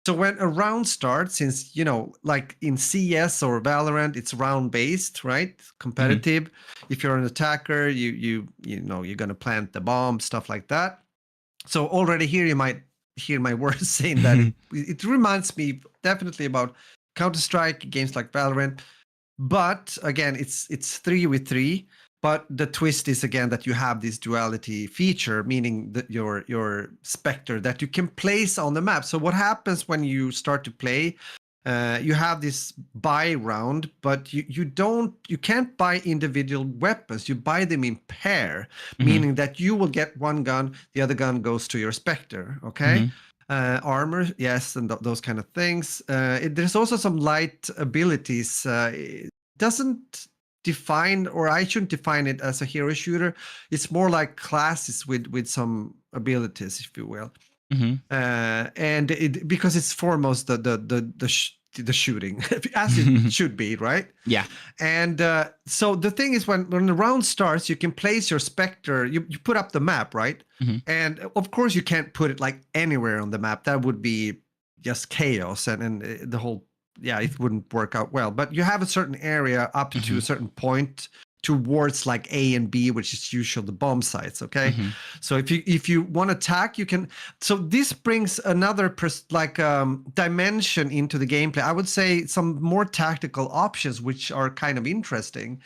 So when a round starts, since, like in CS or Valorant, it's round-based, right? Competitive. If you're an attacker, you're going to plant the bomb, stuff like that. So already here you might hear my words saying that it reminds me definitely about Counter-Strike, games like Valorant. But again, it's 3v3. But the twist is again that you have this duality feature, meaning that your Spectre that you can place on the map. So what happens when you start to play? You have this buy round, but you can't buy individual weapons. You buy them in pair, meaning that you will get one gun, the other gun goes to your Spectre. Okay. Armor, yes, and those kind of things. There's also some light abilities. It doesn't define, or I shouldn't define it as a hero shooter. It's more like classes with some abilities, if you will. And because it's foremost the shooting, as it should be, right? Yeah. And so the thing is, when the round starts, you can place your Spectre. You put up the map, right? And of course, you can't put it like anywhere on the map. That would be just chaos, and the whole it wouldn't work out well. But you have a certain area up to a certain point towards like A and B, which is usually the bomb sites. Okay. So if you want to attack, you can. So this brings another dimension into the gameplay. I would say some more tactical options, which are kind of interesting.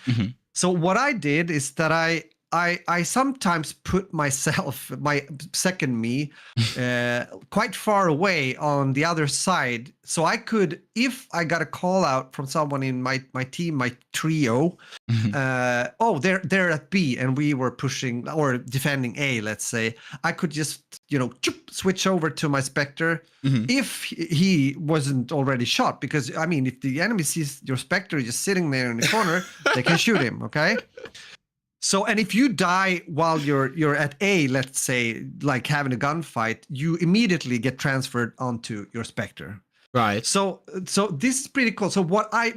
So what I did is that I sometimes put myself, my second me, quite far away on the other side. So I could, if I got a call out from someone in my team, my trio, they're at B and we were pushing or defending A, let's say, I could just, switch over to my Spectre if he wasn't already shot. Because, I mean, if the enemy sees your Spectre just sitting there in the corner, they can shoot him, okay? So, and if you die while you're at A, let's say, like having a gunfight, you immediately get transferred onto your Spectre. Right. So this is pretty cool. So what I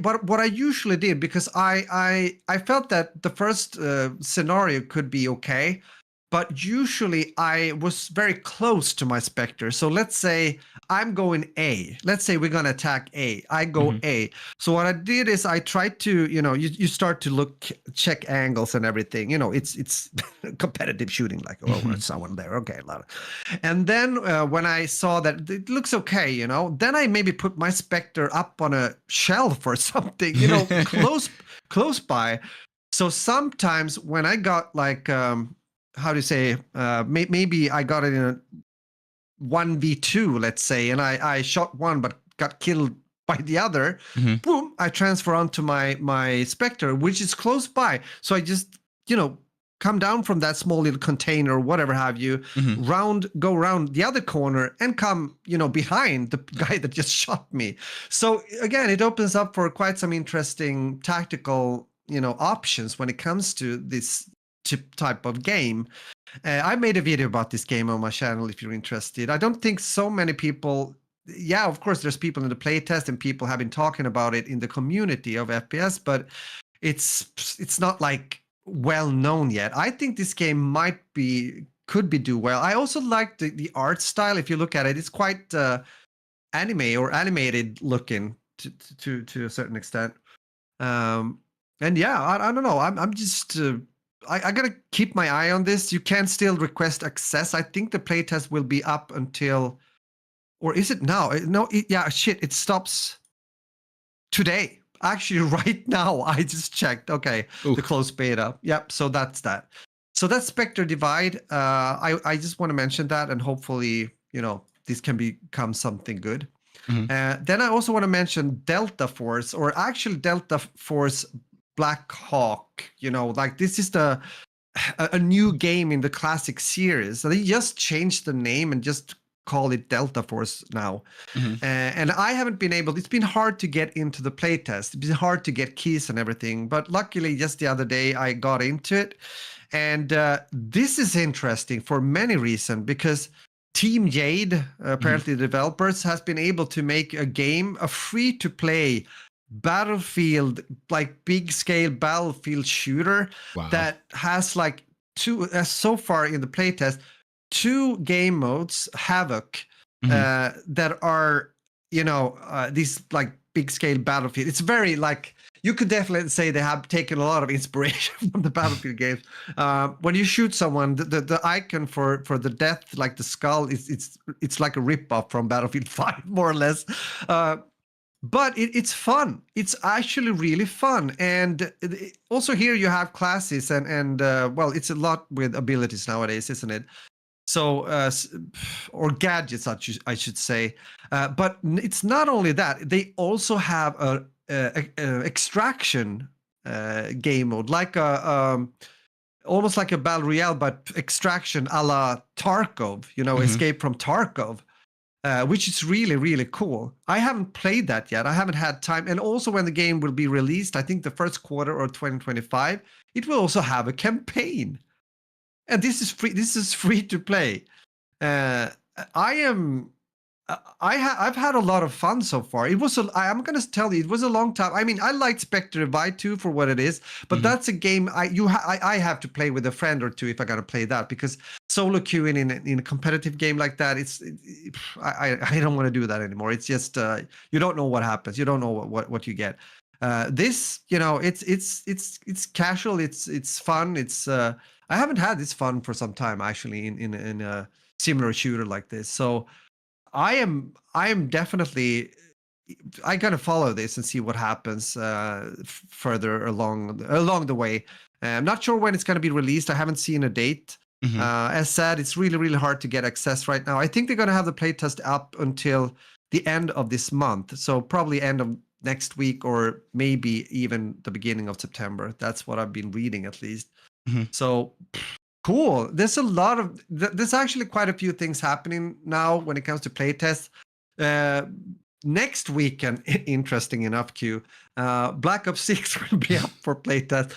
usually did, because I felt that the first scenario could be okay, but usually I was very close to my Spectre. So let's say I'm going A. Let's say we're gonna attack A. I go A. So what I did is I tried to, you start to check angles and everything. It's competitive shooting, like there's someone there. Okay, a lot. And then when I saw that it looks okay, then I maybe put my Spectre up on a shelf or something, close by. So sometimes when I got like how do you say, maybe I got it in a 1v2, let's say, and I shot one but got killed by the other, boom, I transfer onto my Spectre, which is close by. So I just, come down from that small little container or whatever have you, go around the other corner and come, behind the guy that just shot me. So again, it opens up for quite some interesting tactical, options when it comes to this type of game. I made a video about this game on my channel if you're interested. I don't think so many people, of course there's people in the playtest and people have been talking about it in the community of FPS, but it's not like well known yet. I think this game could be do well. I also like the art style. If you look at it, it's quite anime or animated looking to a certain extent. And I don't know. I'm just I gotta keep my eye on this. You can still request access. I think the playtest will be up until, or is it now? No, it stops today. Actually, right now, I just checked. Okay, the closed beta. Yep, so that's that. So that's Spectre Divide. I just want to mention that, and hopefully, this can become something good. Then I also want to mention Delta Force, or actually Delta Force Black Hawk. Like this is a new game in the classic series. So they just changed the name and just call it Delta Force now. And I haven't been able, it's been hard to get into the playtest. It's been hard to get keys and everything. But luckily, just the other day, I got into it. And this is interesting for many reasons, because Team Jade, apparently the developers, has been able to make a game, a free-to-play Battlefield, like big scale Battlefield shooter that has like so far in the playtest, 2 game modes, Havoc, that are, these like big scale Battlefield. It's very like, you could definitely say they have taken a lot of inspiration from the Battlefield games. When you shoot someone, the icon for the death, like the skull, it's like a ripoff from Battlefield 5, more or less. but it's fun. It's actually really fun. And also here you have classes and well, it's a lot with abilities nowadays, isn't it? So, or gadgets, I should say. But it's not only that. They also have a extraction game mode, like almost like a battle royale, but extraction a la Tarkov. Escape from Tarkov. Which is really, really cool. I haven't played that yet. I haven't had time. And also when the game will be released, I think the first quarter or 2025, it will also have a campaign. And this is free. This is free to play. I've had a lot of fun so far. I'm going to tell you, it was a long time. I mean, I liked Spectre Divide 2 for what it is, but that's a game I have to play with a friend or two if I got to play that, because solo queuing in a competitive game like that, I don't want to do that anymore. It's just you don't know what happens. You don't know what you get. This, it's casual. It's fun. I haven't had this fun for some time actually in a similar shooter like this. So I am definitely gotta follow this and see what happens further along the way. I'm not sure when it's going to be released. I haven't seen a date. As said, it's really, really hard to get access right now. I think they're going to have the playtest up until the end of this month. So probably end of next week or maybe even the beginning of September. That's what I've been reading at least. So cool. There's actually quite a few things happening now when it comes to playtests. Next weekend, interesting enough, Q, Black Ops 6 will be up for playtest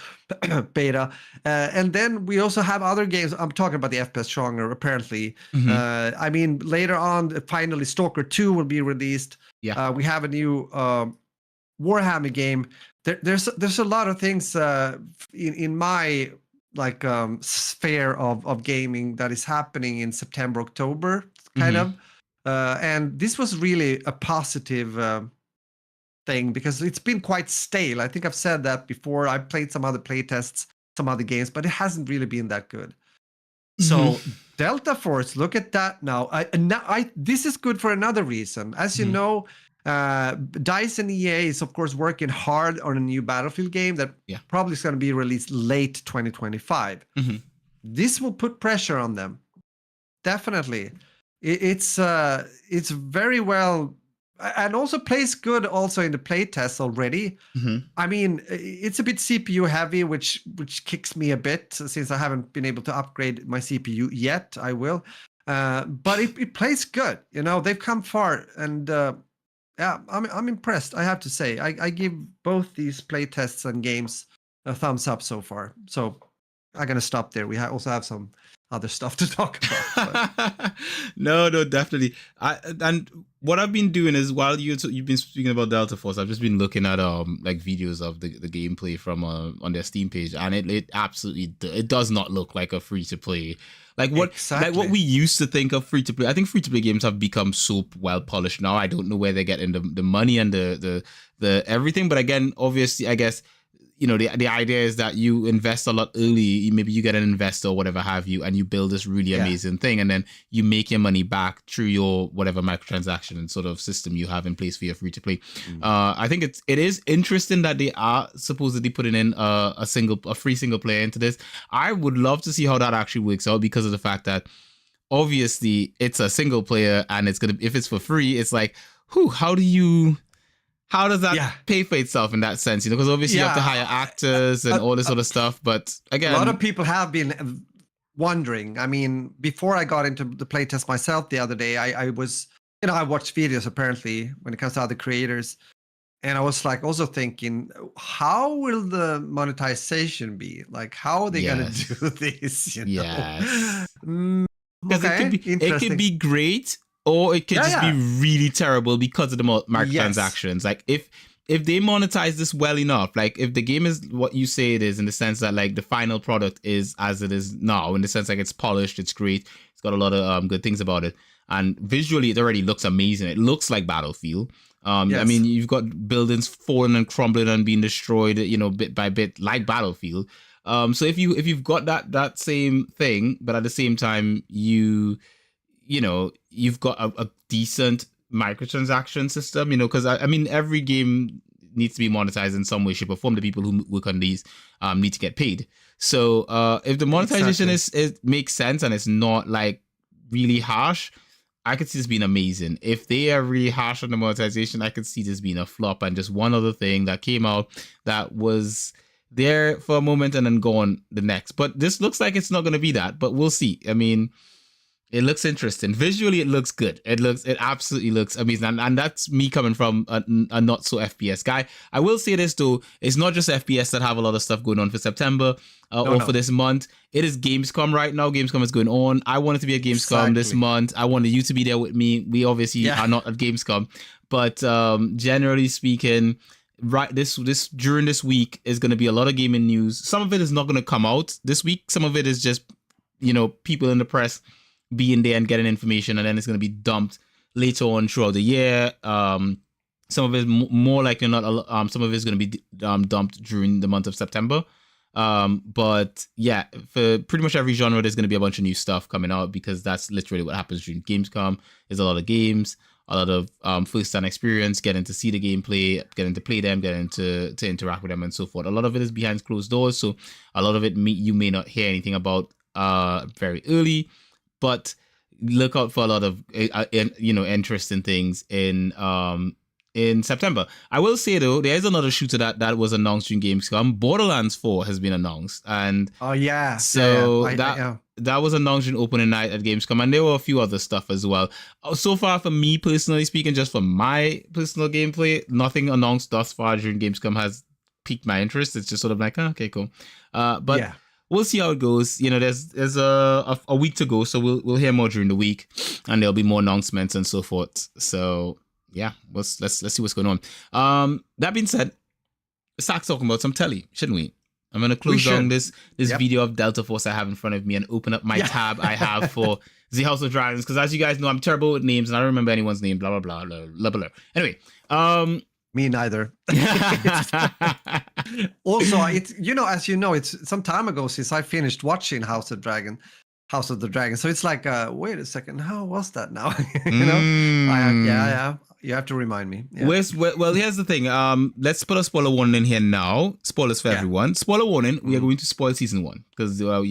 beta. And then we also have other games. I'm talking about the FPS genre, apparently. I mean, later on, finally, Stalker 2 will be released. Yeah. We have a new Warhammer game. There's a lot of things in my sphere of gaming that is happening in September, October, kind of. And this was really a positive thing because it's been quite stale. I think I've said that before. I've played some other playtests, some other games, but it hasn't really been that good. So Delta Force, look at that now. This is good for another reason. As you know, DICE and EA is of course working hard on a new Battlefield game that probably is going to be released late 2025. This will put pressure on them. Definitely. It's very well, and also plays good also in the playtest already. I mean, it's a bit CPU heavy, which kicks me a bit since I haven't been able to upgrade my CPU yet. I will, but it plays good. They've come far, and yeah, I'm impressed. I have to say, I give both these playtests and games a thumbs up so far. So I'm gonna stop there. We also have some other stuff to talk about. No, definitely. And what I've been doing is while you've been speaking about Delta Force, I've just been looking at like videos of the gameplay from on their Steam page, and it absolutely does not look like a free to play. Like what we used to think of free to play. I think free to play games have become so well polished now. I don't know where they're getting the money and the everything, but again, obviously, I guess. The idea is that you invest a lot early. Maybe you get an investor or whatever have you, and you build this really amazing thing, and then you make your money back through your whatever microtransaction and sort of system you have in place for your free to play. I think it is interesting that they are supposedly putting in a free single player into this. I would love to see how that actually works out because of the fact that obviously it's a single player, and if it's for free, it's like, how does that pay for itself in that sense? Because obviously you have to hire actors and all this sort of stuff. But again, a lot of people have been wondering. I mean, before I got into the playtest myself the other day, I was, I watched videos apparently when it comes to other creators. And I was like also thinking, how will the monetization be? Like, how are they going to do this? Yes. Because it could be great. Or it could just be really terrible because of the microtransactions. Like if they monetize this well enough, like if the game is what you say it is, in the sense that like the final product is as it is now, in the sense like it's polished, it's great, it's got a lot of good things about it, and visually it already looks amazing. It looks like Battlefield. I mean, you've got buildings falling and crumbling and being destroyed, bit by bit, like Battlefield. So if you've got that same thing, but at the same time you've got a decent microtransaction system, because I mean, every game needs to be monetized in some way, shape, or form. The people who work on these need to get paid. So if the monetization is makes sense and it's not like really harsh, I could see this being amazing. If they are really harsh on the monetization, I could see this being a flop. And just one other thing that came out that was there for a moment and then gone the next. But this looks like it's not going to be that, but we'll see. I mean, it looks interesting. Visually, it looks good. It absolutely looks amazing. And that's me coming from a not so FPS guy. I will say this though, it's not just FPS that have a lot of stuff going on for September for this month. It is Gamescom right now. Gamescom is going on. I wanted to be at Gamescom this month. I wanted you to be there with me. We obviously are not at Gamescom, but generally speaking, right, this during this week is going to be a lot of gaming news. Some of it is not going to come out this week. Some of it is just people in the press being there and getting information, and then it's going to be dumped later on throughout the year. Some of it more likely not. Some of it is going to be dumped during the month of September. But yeah, for pretty much every genre, there's going to be a bunch of new stuff coming out, because that's literally what happens during Gamescom. There's a lot of games, a lot of first-hand experience, getting to see the gameplay, getting to play them, getting to interact with them, and so forth. A lot of it is behind closed doors, so a lot of it you may not hear anything about very early. But look out for a lot of interesting things in September. I will say though, there is another shooter that was announced during Gamescom. Borderlands 4 has been announced, and that was announced during opening night at Gamescom, and there were a few other stuff as well. So far, for me personally speaking, just for my personal gameplay, nothing announced thus far during Gamescom has piqued my interest. It's just sort of like, okay, cool. We'll see how it goes. There's a week to go, so we'll hear more during the week, and there'll be more announcements and so forth. So yeah, let's see what's going on. That being said, let's start talking about some Tele, shouldn't we? I'm gonna close down this video of Delta Force I have in front of me and open up my tab I have for the House of Dragons, because as you guys know, I'm terrible with names and I don't remember anyone's name. Blah blah blah blah blah. Anyway, me neither. Also, it's as you know, it's some time ago since I finished watching House of the Dragon. So it's like, wait a second, how was that now? You have to remind me. Yeah. Well, here's the thing. Let's put a spoiler warning in here now. Spoilers for everyone. Spoiler warning. We are going to spoil season 1 because your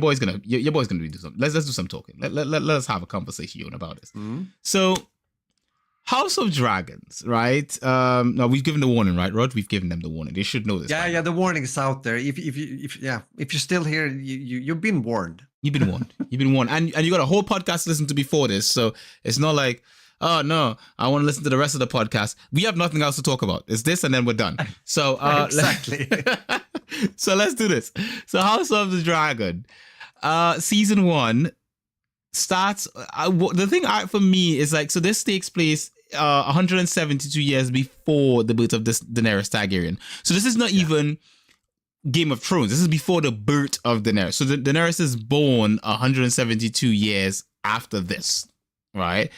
boy's gonna do something. Let's do some talking. Let us have a conversation about this. So, House of Dragons, right? No, we've given the warning, right, Rod? We've given them the warning. They should know this. Yeah. The warning is out there. If you're still here, you've been warned. You've been warned. You've been warned, and you got a whole podcast to listen to before this. So it's not like, oh no, I want to listen to the rest of the podcast. We have nothing else to talk about. It's this, and then we're done. So exactly. So let's do this. So House of the Dragon, season 1 starts. The thing for me is like, so this takes place 172 years before the birth of this Daenerys Targaryen. So this is not even Game of Thrones. This is before the birth of Daenerys. So Daenerys is born 172 years after this, right?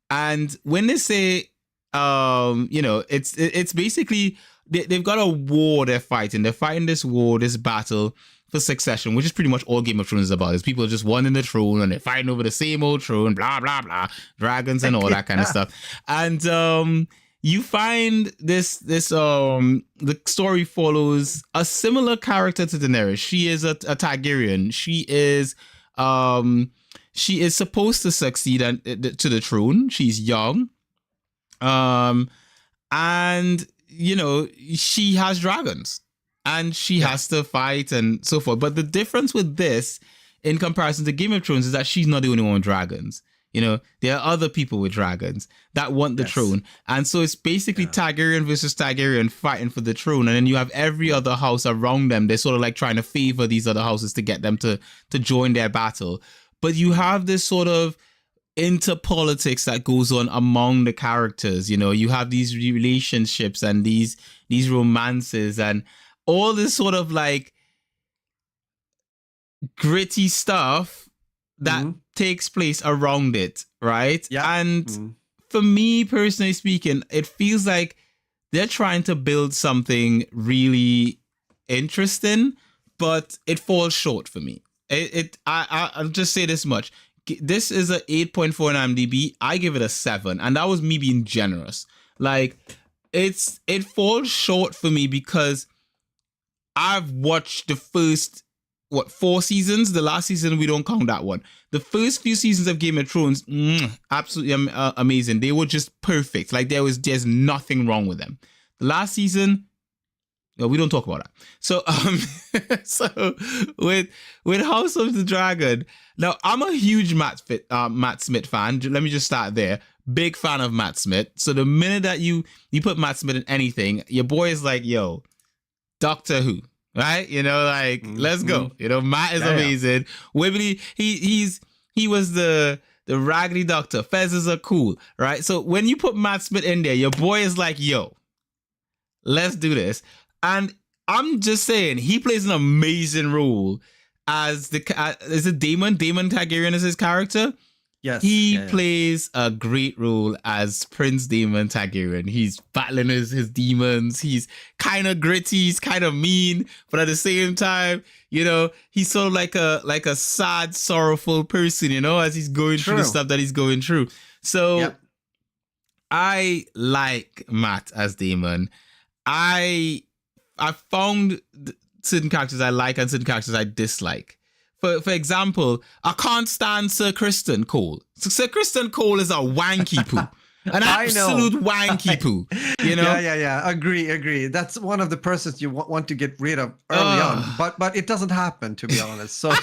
And when they say, it's basically they've got a war they're fighting. They're fighting this war, this battle for succession, which is pretty much all Game of Thrones is about. Is people just wanting the throne and they're fighting over the same old throne, blah blah blah, dragons and all that kind of stuff. And you find this the story follows a similar character to Daenerys. She is a Targaryen. She is supposed to succeed to the throne. She's young, and she has dragons. And she has to fight and so forth. But the difference with this, in comparison to Game of Thrones, is that she's not the only one with dragons. There are other people with dragons that want the throne. And so it's basically Targaryen versus Targaryen fighting for the throne. And then you have every other house around them. They're sort of like trying to favor these other houses to get them to join their battle. But you have this sort of interpolitics that goes on among the characters. You have these relationships and these romances and all this sort of like gritty stuff that takes place around it, right? Yeah. And for me, personally speaking, it feels like they're trying to build something really interesting, but it falls short for me. I'll just say this much. this is a 8.4 on IMDb. I give it a 7, and that was me being generous. Like, it falls short for me because I've watched the first 4 seasons. The last season, we don't count that one. The first few seasons of Game of Thrones, absolutely amazing. They were just perfect. Like, there's nothing wrong with them. The last season, no, we don't talk about that. So, so with House of the Dragon, now I'm a huge Matt Smith fan. Let me just start there. Big fan of Matt Smith. So the minute that you put Matt Smith in anything, your boy is like, yo, Doctor Who, right? You know, like, let's go. You know, Matt is amazing. Wibbly, he was the Raggedy Doctor. Fezzes are cool, right? So when you put Matt Smith in there, your boy is like, yo, let's do this. And I'm just saying, he plays an amazing role as is it Daemon? Daemon Targaryen is his character. Yes, he plays a great role as Prince Daemon Targaryen. He's battling his demons. He's kind of gritty. He's kind of mean, but at the same time, you know, he's sort of like a sad, sorrowful person, you know, as he's going through the stuff that he's going through. So I like Matt as Daemon. I found certain characters I like and certain characters I dislike. For example, I can't stand Sir Criston Cole. Sir Criston Cole is a wanky poo. An absolute wanky poo. You know? Yeah. Agree. That's one of the persons you want to get rid of early on. But it doesn't happen, to be honest. So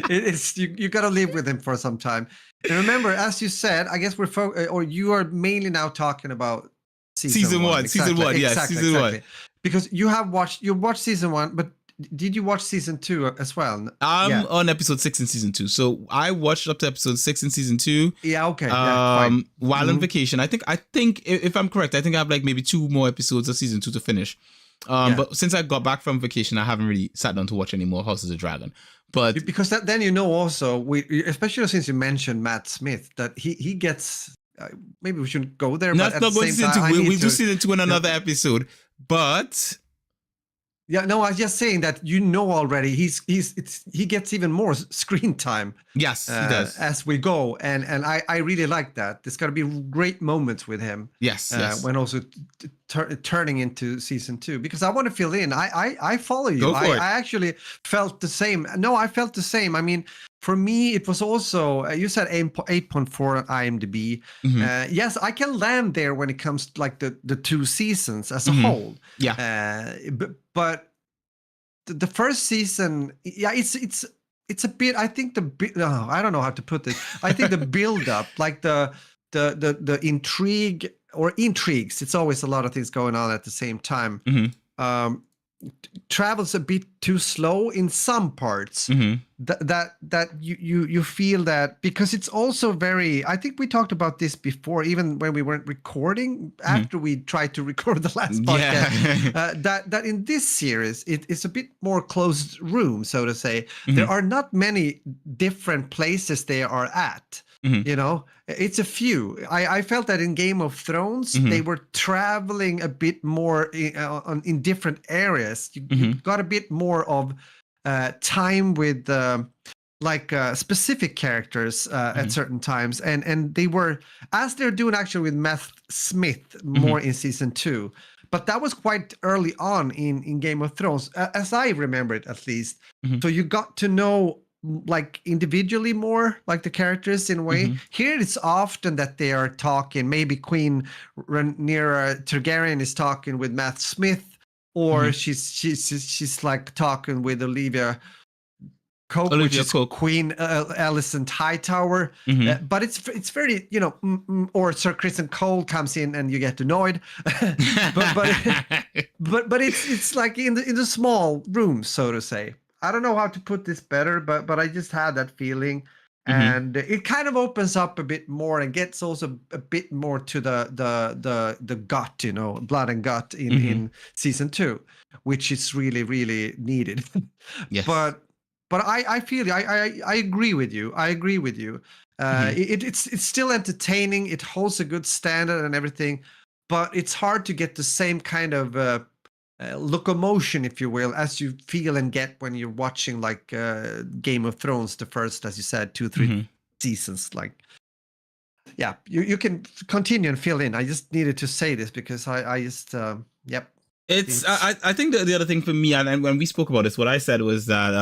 it's you got to live with him for some time. And remember, as you said, I guess or you are mainly now talking about season one. Exactly. Season 1, yes, season 1. Because you watched season 1, but did you watch season 2 as well? I'm on episode 6 in season 2, so I watched up to episode 6 in season 2. Yeah, okay. While on vacation, I think if I'm correct, I think I have like maybe 2 more episodes of season 2 to finish. But since I got back from vacation, I haven't really sat down to watch any more House of the Dragon. But because then you know also, especially since you mentioned Matt Smith, that he gets. Maybe we shouldn't go there. Not going to season 2. We'll do season 2 in another episode. But yeah, no, I was just saying that you know already he gets even more screen time. Yes, he does as we go, and I really like that. There's gonna be great moments with him. Yes. When also turning into season 2, because I want to fill in. I follow you. Go for it. I actually felt the same. No, I felt the same. I mean, for me, it was also, you said 8.4 IMDb. Yes, I can land there when it comes to like the 2 seasons as a whole. Yeah. But the first season, it's a bit, I think I don't know how to put this. I think the build up, like the intrigue or intrigues, it's always a lot of things going on at the same time. Travels a bit too slow in some parts. That you feel that, because it's also very, I think we talked about this before, even when we weren't recording, after we tried to record the last podcast, that in this series it's a bit more closed room, so to say. There are not many different places they are at. You know, it's a few. I felt that in Game of Thrones, they were traveling a bit more in different areas. You got a bit more of time with specific characters at certain times, and they were, as they're doing actually with Matt Smith more in season 2. But that was quite early on in Game of Thrones, as I remember it, at least. So you got to know like individually more, like the characters in a way. Here it's often that they are talking, maybe Queen Rhaenyra Targaryen is talking with Matt Smith, or she's like talking with Olivia Coke, which is Queen Alicent Hightower. But it's very, you know, or Sir Criston Cole comes in and you get annoyed. but it's like in the small rooms, so to say. I don't know how to put this better, but I just had that feeling, and it kind of opens up a bit more and gets also a bit more to the gut, you know, blood and gut in season 2, which is really, really needed. Yes. But I feel I agree with you. It's still entertaining. It holds a good standard and everything, but it's hard to get the same kind of locomotion, if you will, as you feel and get when you're watching like Game of Thrones, the first, as you said, 2-3 seasons. Like, yeah, you can continue and fill in. I just needed to say this because I just yep. It's I think the other thing for me, and when we spoke about this, what I said was that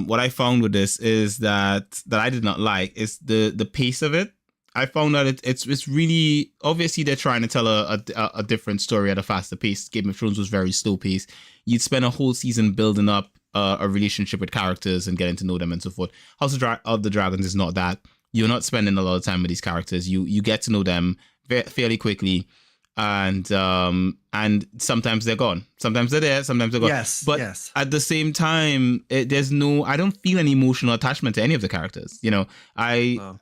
what I found with this is that I did not like is the pace of it. I found that it's really, obviously they're trying to tell a different story at a faster pace. Game of Thrones was very slow paced. You'd spend a whole season building up a relationship with characters and getting to know them and so forth. House of the Dragons is not that. You're not spending a lot of time with these characters. You get to know them fairly quickly. And sometimes they're gone. Sometimes they're there. Sometimes they're gone. Yes, but at the same time, I don't feel any emotional attachment to any of the characters. You know, I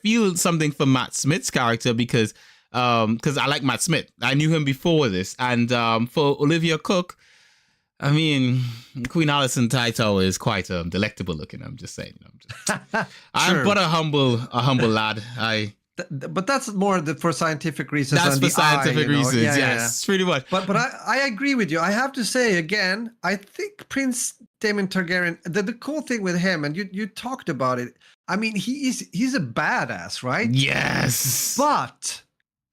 feel something for Matt Smith's character because I like Matt Smith. I knew him before this, and for Olivia Cook, I mean, Queen Alicent Hightower is quite delectable looking. I'm just saying. I'm but a humble lad. But that's more for scientific reasons. That's for scientific reasons, yes, pretty much. But I agree with you. I have to say again, I think Prince Daemon Targaryen. The cool thing with him, and you talked about it. I mean, he's a badass, right? Yes. But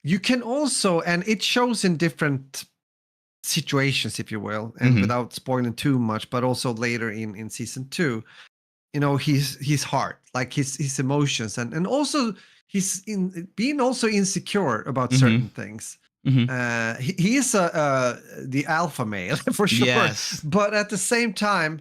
you can also, and it shows in different situations, if you will, and without spoiling too much, but also later in season 2, you know, he's hard, like his emotions, and also. He's being also insecure about certain things. He is the alpha male for sure. Yes. But at the same time,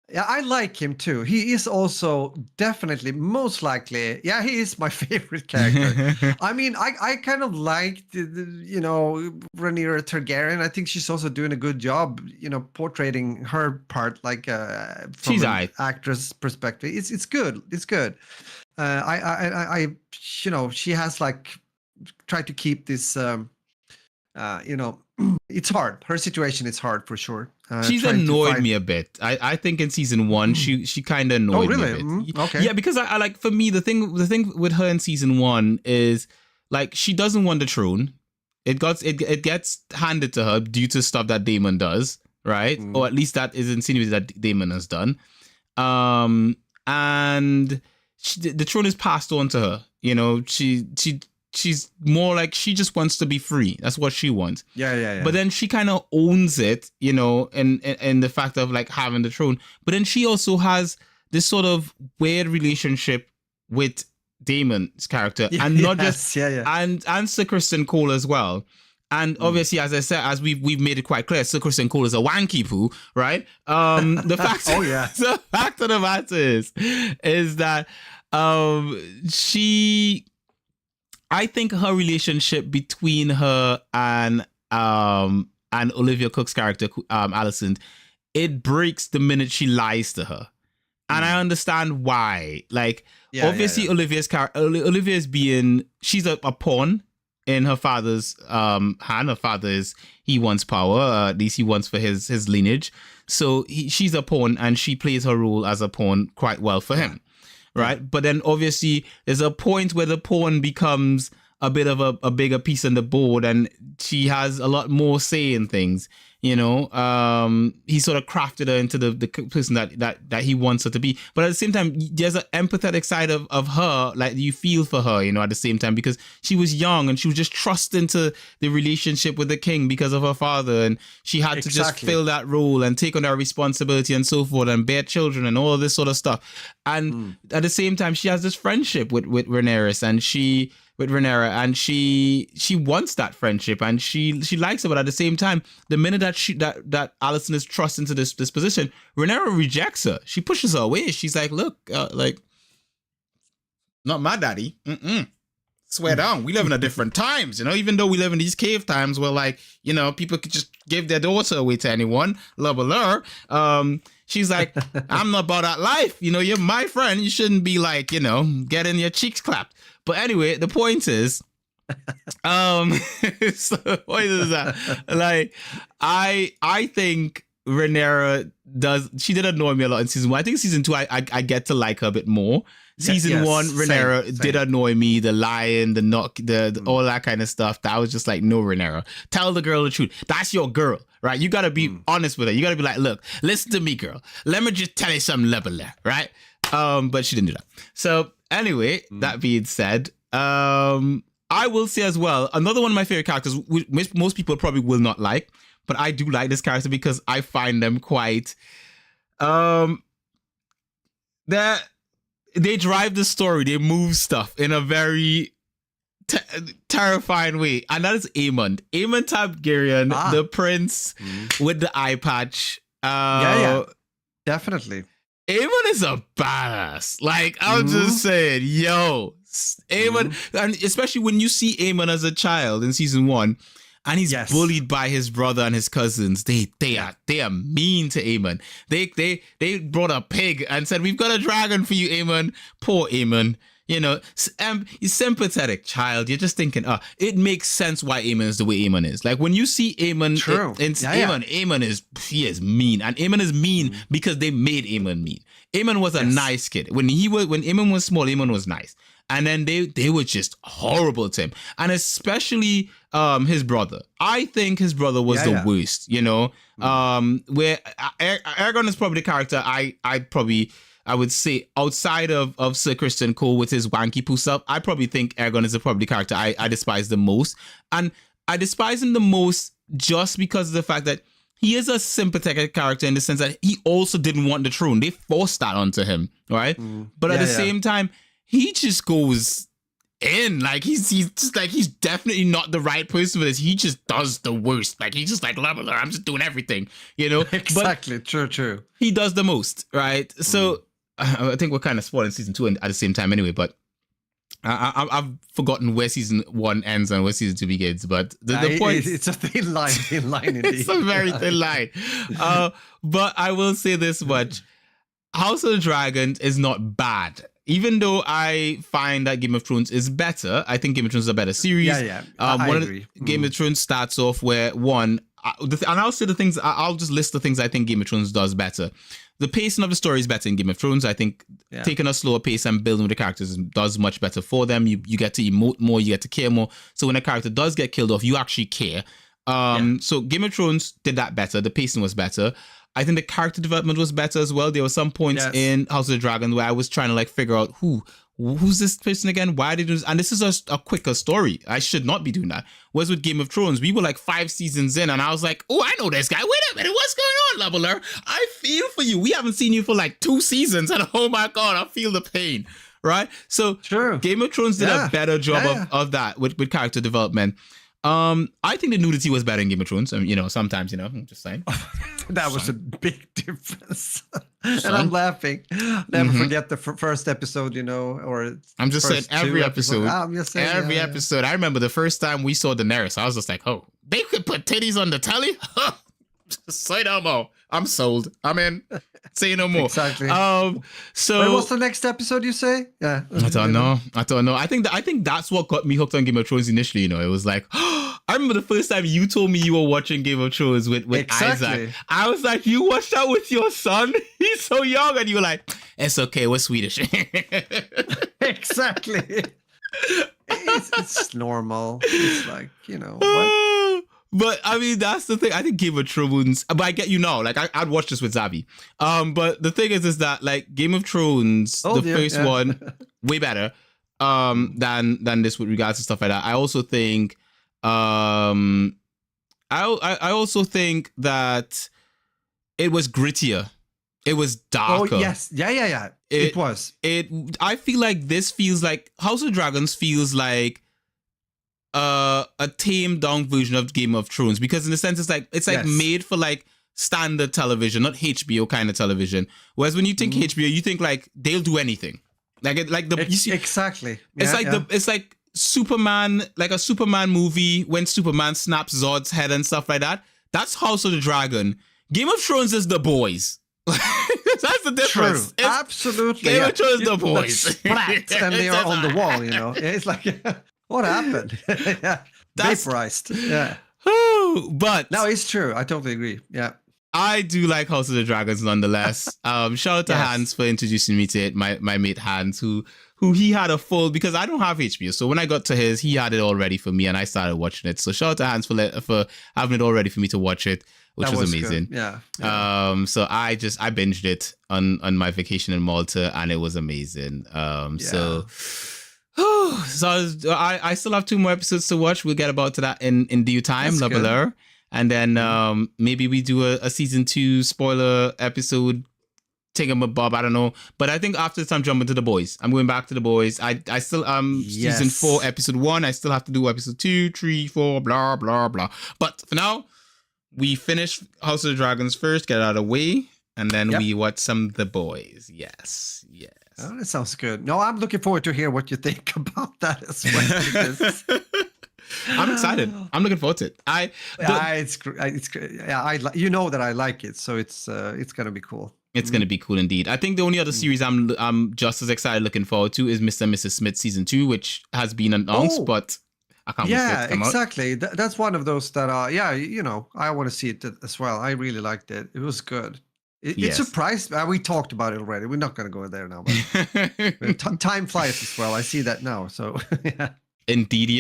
yeah, I like him too. He is also definitely, most likely, yeah, he is my favorite character. I mean, I kind of like Rhaenyra Targaryen. I think she's also doing a good job, portraying her part, like from an actress perspective. It's good. It's good. I she has like tried to keep this it's hard. Her situation is hard for sure. She's annoyed me a bit. I think in season 1 she kind of annoyed me a bit. Okay. Yeah, because I like, for me, the thing with her in season 1 is like she doesn't want the throne. It gets handed to her due to stuff that Daemon does, right? Or at least that is insinuated that Daemon has done. And the throne is passed on to her. You know, she's more like, she just wants to be free. That's what she wants. Yeah. But then she kind of owns it, in the fact of like having the throne. But then she also has this sort of weird relationship with Daemon's character, and not just and Sir Criston Cole as well. And obviously, as I said, as we've made it quite clear, Sir Criston Cole is a wanky poo, right? The fact, the fact of the matter is that I think her relationship between her and Olivia Cook's character, Alicent, it breaks the minute she lies to her. And I understand why. Like, obviously, Olivia's she's a pawn in her father's hand. Her father he wants power, at least he wants for his lineage. So she's a pawn, and she plays her role as a pawn quite well for him. Right. But then obviously there's a point where the pawn becomes a bit of a bigger piece on the board, and she has a lot more say in things. He sort of crafted her into the person that he wants her to be. But at the same time, there's an empathetic side of her, like you feel for her, at the same time, because she was young and she was just thrust into the relationship with the king because of her father, and she had to just fill that role and take on that responsibility and so forth, and bear children and all of this sort of stuff. And at the same time, she has this friendship with Rhaenyra, and she wants that friendship, and she likes it. But at the same time, the minute that Alicent is thrust into this position, Rhaenyra rejects her. She pushes her away. She's like, look, not my daddy. Swear down, we live in a different times, even though we live in these cave times where, like, people could just give their daughter away to anyone, blah. She's like, I'm not about that life. You're my friend. You shouldn't be like, getting your cheeks clapped. But anyway, the point is, so the point is that, like, I think Rhaenyra she did annoy me a lot in season 1. I think season 2, I get to like her a bit more. Season 1, Rhaenyra did annoy me. The lion, the knock, the all that kind of stuff. That was just like, no, Rhaenyra. Tell the girl the truth. That's your girl, right? You got to be honest with her. You got to be like, look, listen to me, girl. Let me just tell you something level there, right? But she didn't do that. So anyway, that being said, I will say as well, another one of my favorite characters, which most people probably will not like, but I do like this character because I find them quite, they drive the story, they move stuff in a very terrifying way, and that is Aemon Targaryen, the prince with the eye patch. Definitely. Aemon is a badass. Like, I'm just saying, yo, Aemon, and especially when you see Aemon as a child in season 1, and he's bullied by his brother and his cousins. They are mean to Aemon. They brought a pig and said, "We've got a dragon for you, Aemon." Poor Aemon. You know, he's sympathetic child. You're just thinking, it makes sense why Aemon is the way Aemon is. Like when you see Aemon, Aemon is mean, and Aemon is mean because they made Aemon mean. Aemon was a nice kid when Aemon was small. Aemon was nice, and then they were just horrible to him, and especially his brother. I think his brother was the worst. You know, where Aegon is probably the character I would say outside of Sir Criston Cole with his wanky poo stuff, I probably think Aegon is probably the character I despise the most. And I despise him the most just because of the fact that he is a sympathetic character in the sense that he also didn't want the throne. They forced that onto him, right? But at the same time, he just goes in. Like he's definitely not the right person for this. He just does the worst. Like he's just like, leveler, I'm just doing everything, you know? Exactly. But true. He does the most, right? So I think we're kind of spoiling season 2 at the same time anyway, but I've forgotten where season 1 ends and where season 2 begins, but the point... It's a thin line indeed. It's a very thin line. But I will say this much. House of the Dragon is not bad. Even though I find that Game of Thrones is better, I think Game of Thrones is a better series. I agree. Game of Thrones starts off where and I'll say the things, I'll just list the things I think Game of Thrones does better. The pacing of the story is better in Game of Thrones. I think taking a slower pace and building with the characters does much better for them. You get to emote more, you get to care more. So when a character does get killed off, you actually care. So Game of Thrones did that better. The pacing was better. I think the character development was better as well. There were some points in House of the Dragon where I was trying to like figure out who's this person again? Why did this? And this is a quicker story. I should not be doing that. Whereas with Game of Thrones, we were like 5 seasons in and I was like, oh, I know this guy. Wait a minute. What's going on, Leveler? I feel for you. We haven't seen you for like 2 seasons. And oh my God, I feel the pain. Right? So Game of Thrones did a better job of that with character development. I think the nudity was better in Game of Thrones. I mean, you know, sometimes, you know, I'm just saying. That was a big difference. And I'm laughing. Never forget the first episode, you know, or I'm just saying every episode. Every episode. I remember the first time we saw Daenerys, I was just like, oh, they could put titties on the telly? Say no more. I'm sold. I'm in. Say no more. Exactly. So wait, what's the next episode you say? Yeah. I don't know. I think that's what got me hooked on Game of Thrones initially, you know. It was like, I remember the first time you told me you were watching Game of Thrones with Isaac. I was like, you watched that with your son? He's so young. And you were like, it's okay, we're Swedish. Exactly. It's normal. It's like, you know, what? But I mean, that's the thing. I think Game of Thrones, but I get you now. Like I'd watch this with Zabi. But the thing is that like Game of Thrones, first one, way better than this with regards to stuff like that. I also think I also think that it was grittier. It was darker. Oh yes, yeah. It was. I feel like this feels like House of Dragons feels like a tamed down version of Game of Thrones, because in the sense it's like made for like standard television, not HBO kind of television. Whereas when you think HBO, you think like they'll do anything. Exactly. It's like Superman, like a Superman movie when Superman snaps Zod's head and stuff like that. That's House of the Dragon. Game of Thrones is The Boys. That's the difference. True. Absolutely. Game of Thrones is The Boys. Splat, and they are on the wall, you know. It's like, what happened? Vaporized. Yeah. But no, it's true. I totally agree. Yeah. I do like House of the Dragons nonetheless. Shout out to Hans for introducing me to it. My mate Hans, who he had a full, because I don't have HBO. So when I got to his, he had it all ready for me and I started watching it. So shout out to Hans for having it all ready for me to watch it, which was amazing. Good. Yeah. So I binged it on my vacation in Malta and it was amazing. So I still have 2 more episodes to watch. We'll get about to that in due time. And then maybe we do a season 2 spoiler episode. Bob, I don't know. But I think after this I'm jumping to The Boys. I'm going back to The Boys. I still season 4, episode 1. I still have to do episode 2, 3, 4, blah, blah, blah. But for now, we finish House of the Dragons first, get it out of the way, and then we watch some The Boys. Yes. Oh, that sounds good. No, I'm looking forward to hear what you think about that as well. I'm excited. I'm looking forward to it. It's great. Yeah, you know that I like it, so it's gonna be cool. It's gonna be cool indeed. I think the only other series I'm just as excited looking forward to is Mr. and Mrs. Smith season 2, which has been announced, but I can't wait for it to come exactly. That's one of those that are I want to see it as well. I really liked it. It was good. It surprised. We talked about it already. We're not gonna go there now. But time flies as well. I see that now. So yeah. Indeed.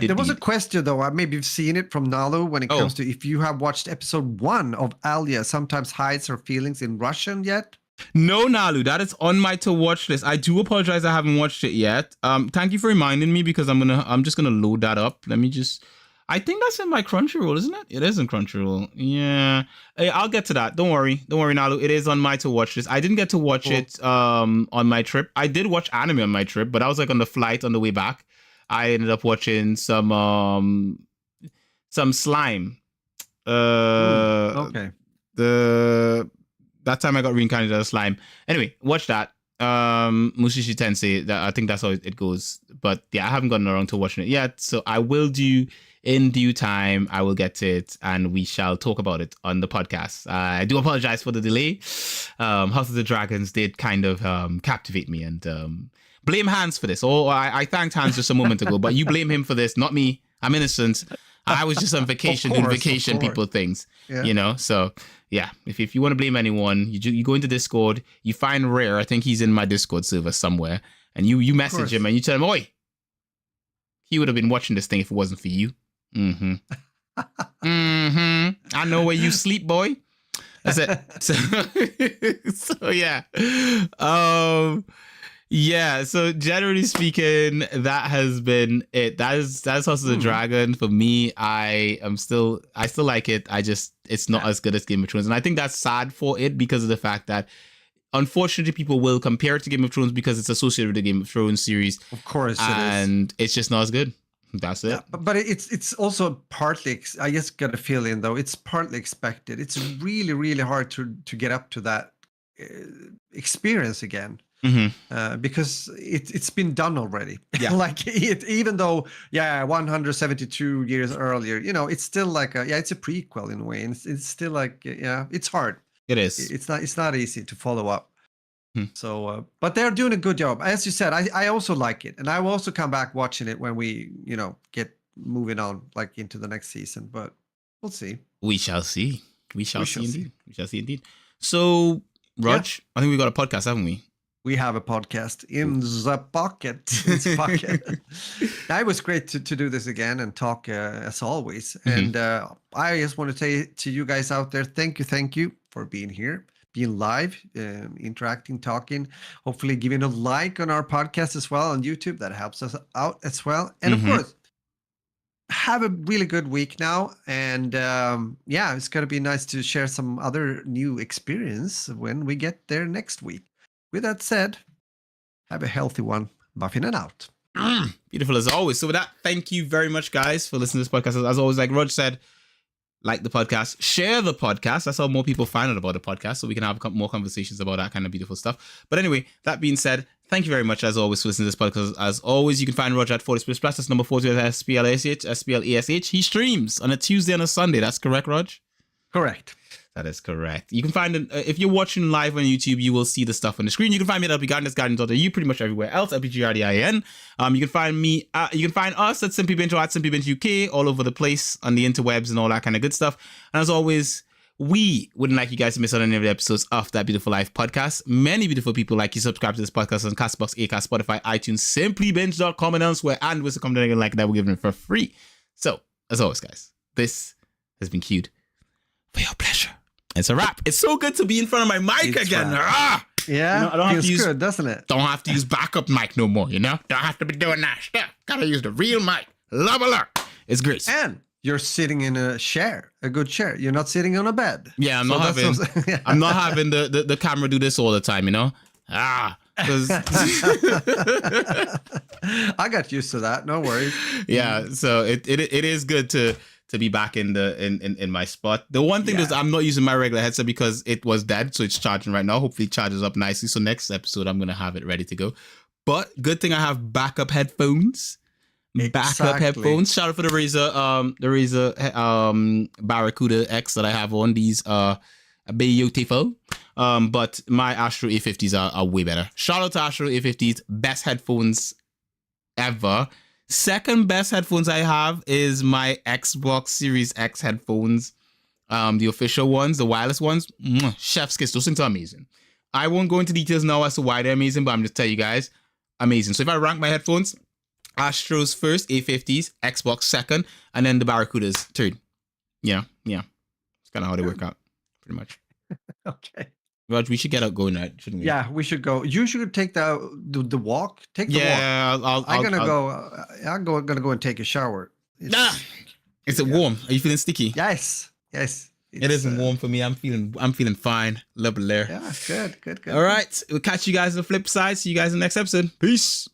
There was a question though. Maybe you've seen it from Nalu when it comes to if you have watched episode 1 of Alia sometimes hides her feelings in Russian yet. No, Nalu, that is on my to watch list. I do apologize, I haven't watched it yet. Thank you for reminding me because I'm just gonna load that up. I think that's in my Crunchyroll, isn't it? It is in Crunchyroll. Yeah. Hey, I'll get to that. Don't worry, Nalu. It is on my to watch list. I didn't get to watch it on my trip. I did watch anime on my trip, but I was like on the flight on the way back. I ended up watching some Slime. Okay. That time I got reincarnated as Slime. Anyway, watch that. Mushishi Tensei. I think that's how it goes. But yeah, I haven't gotten around to watching it yet. So I will do in due time. I will get to it and we shall talk about it on the podcast. I do apologize for the delay. House of the Dragons did kind of captivate me and blame Hans for this. I thanked Hans just a moment ago, but you blame him for this, not me. I'm innocent. I was just on vacation doing vacation people things, So yeah, if you want to blame anyone, you go into Discord, you find Rare. I think he's in my Discord server somewhere, and you message him and you tell him, "Oi, he would have been watching this thing if it wasn't for you." I know where you sleep, boy. That's it. So yeah. Yeah, so generally speaking, that has been it. That's House of the Dragon for me. I still like it. It's not as good as Game of Thrones, and I think that's sad for it because of the fact that unfortunately people will compare it to Game of Thrones because it's associated with the Game of Thrones series. Of course, and it's just not as good. That's it. Yeah, but it's also partly, I just got a feeling though, it's partly expected. It's really, really hard to get up to that experience again. Because it's been done already. Yeah. Even though 172 years earlier, it's still like it's a prequel in a way, and it's still like it's hard. It is. It's not easy to follow up. So, but they're doing a good job. As you said, I also like it, and I will also come back watching it when we get moving on like into the next season. But we'll see. We shall see. We shall see indeed. So, Raj, I think we got a podcast, haven't we? We have a podcast in the pocket. It was great to do this again and talk as always. And I just want to say to you guys out there, thank you for being here, being live, interacting, talking, hopefully giving a like on our podcast as well on YouTube. That helps us out as well. And of course, have a really good week now. And it's going to be nice to share some other new experience when we get there next week. With that said, have a healthy one. Buffing and out. Beautiful as always. So with that, thank you very much, guys, for listening to this podcast. As always, like Rog said, like the podcast, share the podcast. That's how more people find out about the podcast, so we can have more conversations about that kind of beautiful stuff. But anyway, that being said, thank you very much, as always, for listening to this podcast. As always, you can find Roger at 40 Splish Plus. That's number 40 at SPLASH. He streams on a Tuesday and a Sunday. That's correct, Rog? Correct. That is correct. You can find it if you're watching live on YouTube, you will see the stuff on the screen. You can find me at LPGuardians.you pretty much everywhere else. LPGRDIN. You can find me. You can find us at Simply Binge or at Simply Binge UK all over the place on the interwebs and all that kind of good stuff. And as always, We wouldn't like you guys to miss out on any of the episodes of That Beautiful Life podcast. Many beautiful people like you subscribe to this podcast on Castbox, Acast, Spotify, iTunes, simplybinge.com, and elsewhere. And with some content like that, we're giving it for free. So, as always, guys, this has been queued for your pleasure. It's a wrap. It's so good to be in front of my mic again. Yeah, I don't have to use, good, doesn't it? Don't have to use backup mic no more, Don't have to be doing that stuff. Gotta use the real mic. Love alert. It's great. And you're sitting in a good chair. You're not sitting on a bed. Yeah, I'm not having the camera do this all the time, because I got used to that. No worries. Yeah, so it is good to be back in my spot. The one thing is I'm not using my regular headset because it was dead, so it's charging right now. Hopefully it charges up nicely. So next episode I'm gonna have it ready to go. But good thing I have backup headphones. Backup headphones. Shout out for the Razer Barracuda X that I have on. These beautiful. But my Astro A50s are way better. Shout out to Astro A50s, best headphones ever. Second best headphones I have is my Xbox Series X headphones. The official ones, the wireless ones. Chef's kiss. Those things are amazing. I won't go into details now as to why they're amazing, but I'm just telling you guys, amazing. So if I rank my headphones, Astros first, A50s, Xbox second, and then the Barracudas third. Yeah. It's kind of how they work out, pretty much. Okay. Raj, we should get out going, right? Shouldn't we? Yeah, we should go. You should take the walk. Take the walk. Yeah, I'm gonna go and take a shower. Is it warm? Are you feeling sticky? Yes. It isn't warm for me. I'm feeling fine. Love it there. Yeah, good. All right. We'll catch you guys on the flip side. See you guys in the next episode. Peace.